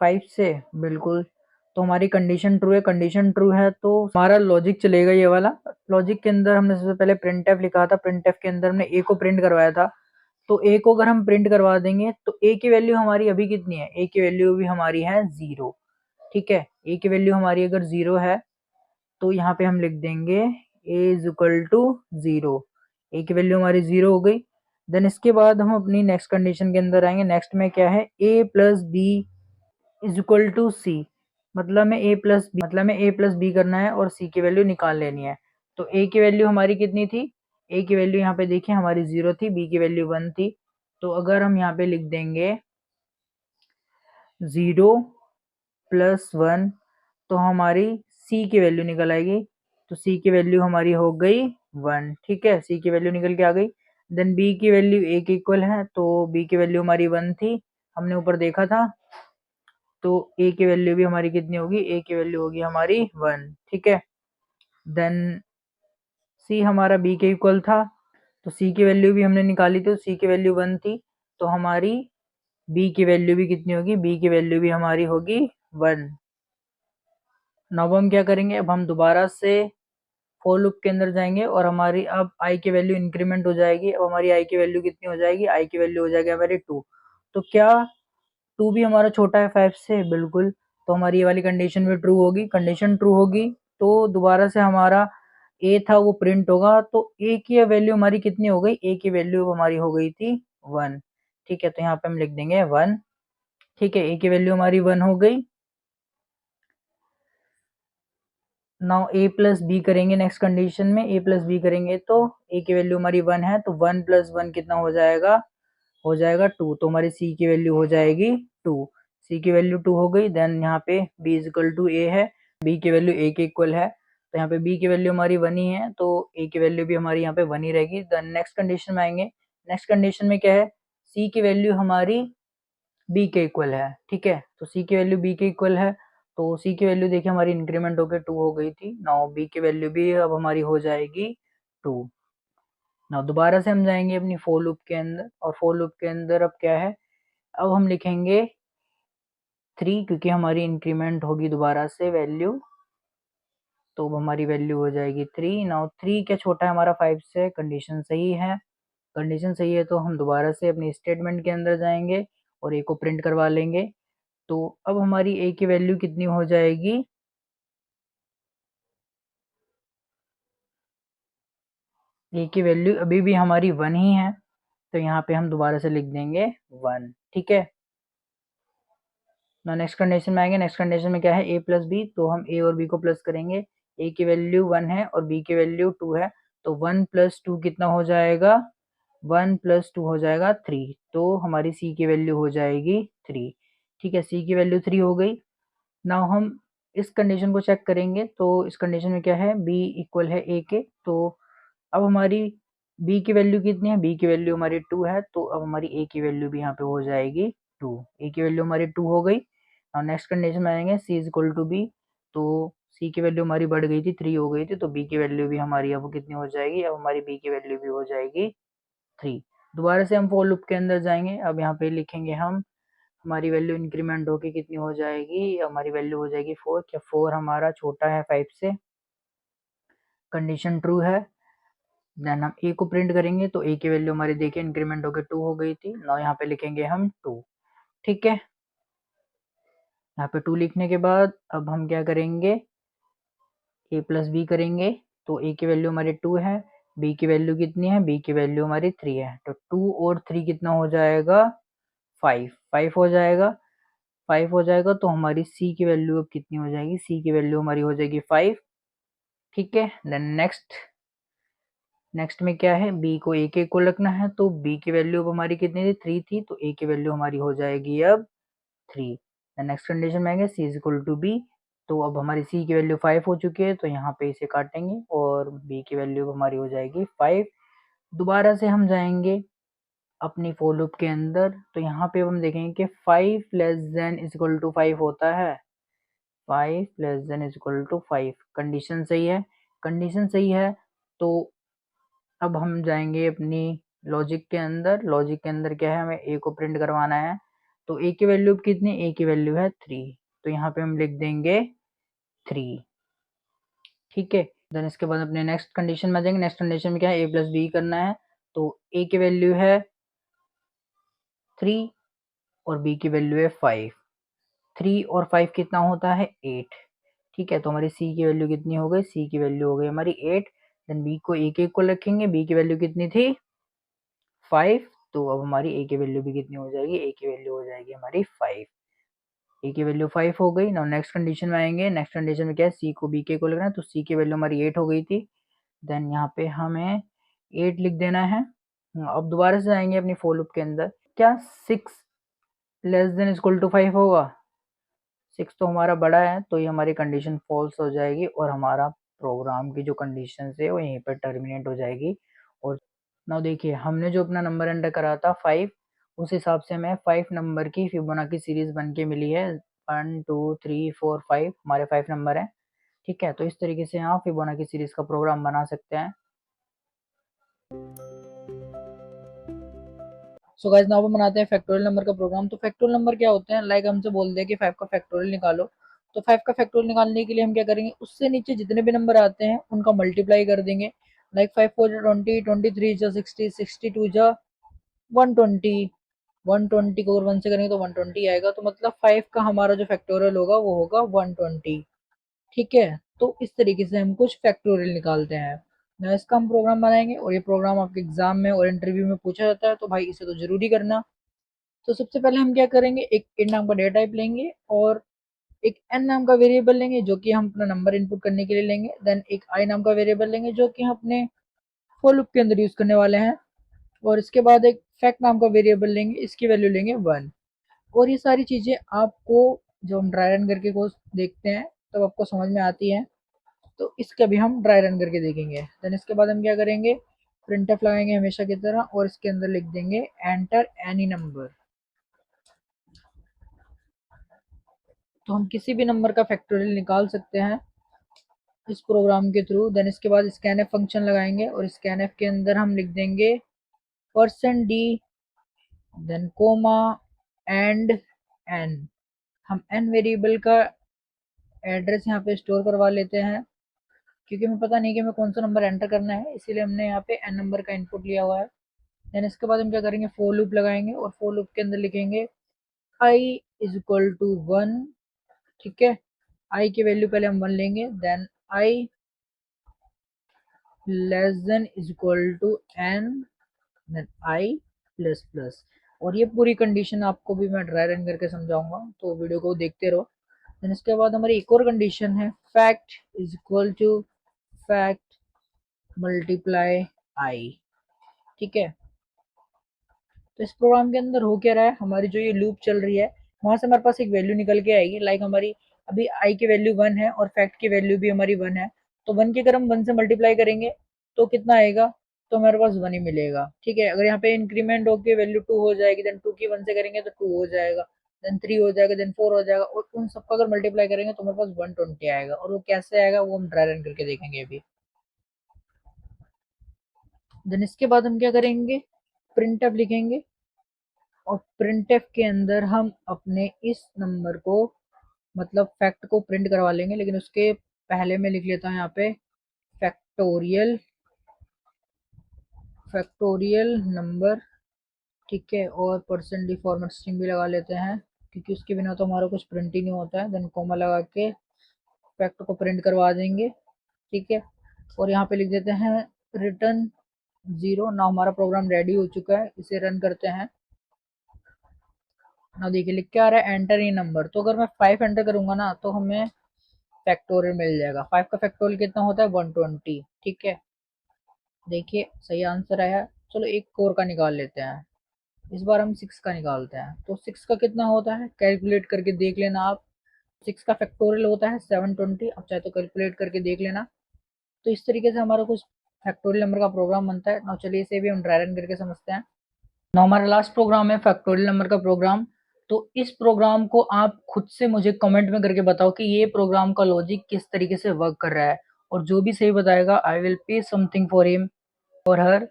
[SPEAKER 1] 5 से? बिल्कुल। तो हमारी कंडीशन ट्रू है, कंडीशन ट्रू है तो हमारा लॉजिक चलेगा ये वाला। लॉजिक के अंदर हमने सबसे पहले प्रिंटफ लिखा था, प्रिंटफ के अंदर हमने a को प्रिंट करवाया था। तो a को अगर हम प्रिंट करवा देंगे तो a की वैल्यू हमारी अभी कितनी है, a की वैल्यू भी हमारी है 0। ठीक है, a की वैल्यू हमारी अगर 0 है तो यहाँ पे हम लिख देंगे a is equal to 0। a की वैल्यू हमारी 0 हो गई। देन इसके बाद हम अपनी नेक्स्ट कंडीशन के अंदर आएंगे। नेक्स्ट में क्या है, a plus B is equal to C. मतलब में a प्लस बी करना है और c की वैल्यू निकाल लेनी है। तो a की वैल्यू हमारी कितनी थी, a की वैल्यू यहाँ पे देखिए हमारी 0 थी, b की वैल्यू 1 थी। तो अगर हम यहाँ पे लिख देंगे 0 प्लस 1 तो हमारी c की वैल्यू निकल आएगी। तो c की वैल्यू हमारी हो गई 1। ठीक है, c की वैल्यू निकल के आ गई। देन b की वैल्यू a के इक्वल है, तो b की वैल्यू हमारी 1 थी, हमने ऊपर देखा था। तो a की वैल्यू भी हमारी कितनी होगी, a की वैल्यू होगी हमारी 1। ठीक है, देन c हमारा b के इक्वल था, तो c की वैल्यू भी हमने निकाली थी, तो c की वैल्यू 1 थी। तो हमारी b की वैल्यू भी कितनी होगी, b की वैल्यू भी हमारी होगी 1। अब हम क्या करेंगे, अब हम दोबारा से फॉर लूप के अंदर जाएंगे और हमारी अब i की वैल्यू इंक्रीमेंट हो जाएगी। अब हमारी i की वैल्यू कितनी हो जाएगी, i की वैल्यू हो जाएगी हमारी 2। तो क्या 2 भी हमारा छोटा है 5 से? बिल्कुल। तो हमारी ये वाली कंडीशन भी ट्रू होगी। कंडीशन ट्रू होगी तो दोबारा से हमारा a था वो प्रिंट होगा। तो a की वैल्यू हमारी कितनी हो गई, a की वैल्यू हमारी हो गई थी 1। ठीक है, तो यहाँ पे हम लिख देंगे 1। ठीक है, a की वैल्यू हमारी 1 हो गई। नाउ a प्लस बी करेंगे, नेक्स्ट कंडीशन में a प्लस बी करेंगे तो a की वैल्यू हमारी 1 है, तो 1 प्लस 1 कितना हो जाएगा, हो जाएगा 2। तो हमारी c की वैल्यू हो जाएगी 2। c की वैल्यू 2 हो गई। देन यहाँ पे b is equal to a है, b की वैल्यू a के इक्वल है, तो यहाँ पे b की वैल्यू हमारी 1 ही है, तो a की वैल्यू भी हमारी यहाँ पे 1 ही रहेगी। देन नेक्स्ट कंडीशन में आएंगे। नेक्स्ट कंडीशन में क्या है, c की वैल्यू हमारी b के इक्वल है। ठीक है, तो c की वैल्यू b के इक्वल है, तो c की वैल्यू देखिए हमारी इंक्रीमेंट होकर 2 हो गई थी। नाउ b की वैल्यू भी अब हमारी हो जाएगी 2। नाउ दोबारा से हम जाएंगे अपनी फॉर लूप के अंदर, और फॉर लूप के अंदर अब क्या है, अब हम लिखेंगे 3 क्योंकि हमारी इंक्रीमेंट होगी दोबारा से वैल्यू तो अब हमारी वैल्यू हो जाएगी 3। नाउ 3 क्या छोटा है हमारा 5 से, कंडीशन सही है। कंडीशन सही है तो हम दोबारा से अपनी स्टेटमेंट के अंदर जाएंगे और ए को प्रिंट करवा लेंगे। तो अब हमारी ए की वैल्यू कितनी हो जाएगी, ए की वैल्यू अभी भी हमारी 1 ही है, तो यहाँ पे हम दोबारा से लिख देंगे 1। ठीक है, ना नेक्स्ट कंडीशन में आएंगे। नेक्स्ट कंडीशन में क्या है, ए प्लस बी, तो हम ए और बी को प्लस करेंगे। ए की वैल्यू 1 है और बी की वैल्यू 2 है, तो 1 प्लस 2 कितना हो जाएगा, 1 प्लस 2 हो जाएगा 3, तो हमारी सी की वैल्यू हो जाएगी 3। ठीक है, सी की वैल्यू 3 हो गई। नाउ हम इस कंडीशन को चेक करेंगे, तो इस कंडीशन में क्या है, बी इक्वल है ए के, तो अब हमारी बी की वैल्यू कितनी है, बी की वैल्यू हमारी 2 है, तो अब हमारी ए की वैल्यू भी यहाँ पे हो जाएगी 2। ए की वैल्यू हमारी 2 हो गई। और नेक्स्ट कंडीशन में आएंगे, सी इज इक्वल टू बी, तो सी की वैल्यू हमारी बढ़ गई थी, 3 हो गई थी, तो बी की वैल्यू भी हमारी अब कितनी हो जाएगी, अब हमारी बी की वैल्यू भी हो जाएगी 3। दोबारा से हम फॉर लूप के अंदर जाएंगे। अब यहाँ पे लिखेंगे हम, हमारी वैल्यू इंक्रीमेंट होके कितनी हो जाएगी, हमारी वैल्यू हो जाएगी 4। क्या 4 हमारा छोटा है 5 से, कंडीशन ट्रू है। देन हम ए को प्रिंट करेंगे, तो ए की वैल्यू हमारी देखिए इंक्रीमेंट होकर 2 हो गई थी। नाउ यहाँ पे लिखेंगे हम 2। ठीक है, यहाँ पे 2 लिखने के बाद अब हम क्या करेंगे, ए प्लस बी करेंगे, तो ए की वैल्यू हमारी 2 है, बी की वैल्यू कितनी है, बी की वैल्यू हमारी 3 है, तो 2 और 3 कितना हो जाएगा, 5। 5 हो जाएगा, 5 हो जाएगा, तो हमारी सी की वैल्यू अब कितनी हो जाएगी, सी की वैल्यू हमारी हो जाएगी 5। ठीक है, देन नेक्स्ट, नेक्स्ट में क्या है, बी को ए के को रखना है, तो बी की वैल्यू अब हमारी कितनी थी, 3 थी, तो ए की वैल्यू हमारी हो जाएगी अब 3। नेक्स्ट कंडीशन में आएंगे, सी इज इक्वल टू बी, तो अब हमारी सी की वैल्यू 5 हो चुकी है, तो यहाँ पे इसे काटेंगे और बी की वैल्यू हमारी हो जाएगी 5। दोबारा से हम जाएंगे अपनी फॉर लूप के अंदर, तो यहाँ पे हम देखेंगे कि 5 less than is equal to 5 होता है, 5 less than is equal to 5, condition सही है। कंडीशन सही है, तो अब हम जाएंगे अपनी लॉजिक के अंदर। लॉजिक के अंदर क्या है, हमें ए को प्रिंट करवाना है, तो ए की वैल्यू कितनी, ए की वैल्यू है 3, तो यहाँ पे हम लिख देंगे 3। ठीक है, देन इसके बाद अपने नेक्स्ट कंडीशन में जाएंगे। नेक्स्ट कंडीशन में क्या है, ए प्लस बी करना है, तो ए की वैल्यू है 3 और बी की वैल्यू है 5। 3 और 5 कितना होता है, 8। ठीक है, तो हमारी सी की वैल्यू कितनी हो गई, सी की वैल्यू हो गई हमारी 8। देन बी को एक एक को रखेंगे, बी की वैल्यू कितनी थी, 5, तो अब हमारी ए की वैल्यू भी कितनी हो जाएगी, ए की वैल्यू हो जाएगी हमारी 5। ए की वैल्यू 5 हो गई। नाउ नेक्स्ट कंडीशन में आएंगे। नेक्स्ट कंडीशन में क्या है, सी को बी के को लगना है, तो सी की वैल्यू हमारी 8 हो गई थी। देन यहाँ पे हमें 8 लिख देना है। अब दोबारा से आएंगे अपनी फॉर लूप के अंदर। क्या 6 लेस देन इक्वल टू 5 होगा, 6 तो हमारा बड़ा है, तो ये हमारी कंडीशन फॉल्स हो जाएगी और हमारा प्रोग्राम की जो कंडीशन है वो यहीं पर टर्मिनेट हो जाएगी। और नाउ देखिए, हमने जो अपना नंबर एंटर करा था 5, उस हिसाब से हमें 5 नंबर की फिबोनाची सीरीज बन के मिली है। 1 2 3 4 5 हमारे 5 नंबर हैं। ठीक है, तो इस तरीके से आप फिबोनाची सीरीज का प्रोग्राम बना सकते हैं। सो गाइस, नाउ हम बनाते हैं फैक्टोरियल नंबर का प्रोग्राम। तो फैक्टोरियल नंबर क्या होते हैं, लाइक हमसे बोल दे कि 5 का फैक्टोरियल निकालो, तो 5 का फैक्टोरियल निकालने के लिए हम क्या करेंगे, उससे नीचे जितने भी नंबर आते हैं उनका मल्टीप्लाई कर देंगे। लाइक 5 4 20, 23 जा 60, 62 जा 120, 120 को अगर 1 से करेंगे तो 120 आएगा, तो मतलब 5 का हमारा जो फैक्टोरियल होगा वो होगा 120। ठीक है, तो इस तरीके से हम कुछ फैक्टोरियल निकालते हैं। ना इसका हम प्रोग्राम बनाएंगे और ये प्रोग्राम आपके एग्जाम में और इंटरव्यू में पूछा जाता है, तो भाई इसे तो जरूरी करना। तो सबसे पहले हम क्या करेंगे, एक int नाम का डेटा टाइप लेंगे और एक n नाम का वेरिएबल लेंगे जो कि हम अपना नंबर इनपुट करने के लिए लेंगे। देन एक i नाम का वेरिएबल लेंगे जो कि हम अपने फॉर लूप के अंदर यूज करने वाले हैं। और इसके बाद एक फैक्ट नाम का वेरिएबल लेंगे, इसकी वैल्यू लेंगे 1। और ये सारी चीज़ें आपको जब हम ड्राई रन करके कोर्स देखते हैं तब तो आपको समझ में आती हैं। तो इसका भी हम ड्राई रन करके देखेंगे। देन इसके बाद हम क्या करेंगे, प्रिंटफ लगाएंगे हमेशा की तरह और इसके अंदर लिख देंगे एंटर एनी नंबर। तो हम किसी भी नंबर का फैक्टोरियल निकाल सकते हैं इस प्रोग्राम के थ्रू। देन इसके बाद स्कैनएफ फंक्शन लगाएंगे और स्कैनएफ के अंदर हम लिख देंगे %d, then comma and n। हम n वेरिएबल का एड्रेस यहाँ पे स्टोर करवा लेते हैं। क्योंकि हमें पता नहीं कि हमें कौन सा नंबर एंटर करना है, इसीलिए हमने यहाँ पे n नंबर का इनपुट लिया हुआ है। देन इसके बाद हम क्या करेंगे, फोर लूप लगाएंगे और फोर लूप के अंदर लिखेंगे i इज इक्वल टू 1। ठीक है, i की वैल्यू पहले हम 1 लेंगे, then i less than is equal to n, then i plus plus. और ये पूरी कंडीशन आपको भी मैं ड्राई रन करके समझाऊंगा, तो वीडियो को देखते रहो। देन इसके बाद हमारी एक और कंडीशन है, fact is equal to fact multiply I. ठीक है, तो इस प्रोग्राम के अंदर हो क्या रहा है, हमारी जो ये लूप चल रही है वहां से हमारे पास एक वैल्यू निकल के आएगी। लाइक हमारी अभी आई की वैल्यू 1 है और फैक्ट की वैल्यू भी हमारी 1 है, तो 1 की अगर हम 1 से मल्टीप्लाई करेंगे तो कितना आएगा, तो हमारे पास 1 ही मिलेगा। ठीक है, अगर यहाँ पे इंक्रीमेंट होकर वैल्यू 2 हो जाएगी, देन 2 की 1 से करेंगे तो 2 हो जाएगा, देन 3 हो जाएगा, देन 4 हो जाएगा, और उन सबका अगर मल्टीप्लाई करेंगे तो हमारे पास 120 आएगा। और वो कैसे आएगा वो हम ड्राई रन करके देखेंगे अभी। देन इसके बाद हम क्या करेंगे, प्रिंट एफ लिखेंगे और प्रिंटफ के अंदर हम अपने इस नंबर को मतलब फैक्ट को प्रिंट करवा लेंगे, लेकिन उसके पहले मैं लिख लेता हूँ यहाँ पे फैक्टोरियल फैक्टोरियल नंबर। ठीक है, और परसेंट डी फॉर्मेट स्ट्रिंग भी लगा लेते हैं, क्योंकि उसके बिना तो हमारा कुछ प्रिंट ही नहीं होता है। देन कोमा लगा के फैक्ट को प्रिंट करवा देंगे। ठीक है, और यहाँ पे लिख देते हैं रिटर्न 0। ना हमारा प्रोग्राम रेडी हो चुका है, इसे रन करते हैं। ना देखिए लिख के आ रहा है एंटर ई नंबर, तो अगर मैं 5 एंटर करूंगा ना तो हमें फैक्टोरियल मिल जाएगा। 5 का फैक्टोरियल कितना होता है, 120। ठीक है, देखिए सही आंसर आया। चलो एक और का निकाल लेते हैं, इस बार हम 6 का निकालते हैं। तो 6 का कितना होता है, कैलकुलेट करके देख लेना आप। 6 का फैक्टोरियल होता है 720, अब चाहे तो कैलकुलेट करके देख लेना। तो इस तरीके से हमारा कुछ फैक्टोरियल नंबर का प्रोग्राम बनता है ना। चलिए इसे भी हम ड्राई रन करके समझते हैं ना। हमारा लास्ट प्रोग्राम है फैक्टोरियल नंबर का प्रोग्राम। तो इस प्रोग्राम को आप खुद से मुझे कमेंट में करके बताओ कि ये प्रोग्राम का लॉजिक किस तरीके से वर्क कर रहा है, और जो भी सही बताएगा I will pay something for him और हर।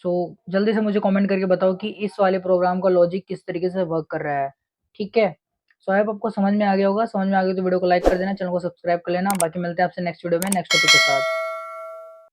[SPEAKER 1] सो जल्दी से मुझे कमेंट करके बताओ कि इस वाले प्रोग्राम का लॉजिक किस तरीके से वर्क कर रहा है। ठीक है, सो आई होप आपको समझ में आ गया होगा। समझ में आ गया तो वीडियो को लाइक कर देना, चैनल को सब्सक्राइब कर लेना। बाकी मिलते हैं आपसे नेक्स्ट वीडियो में नेक्स्ट टॉपिक के साथ।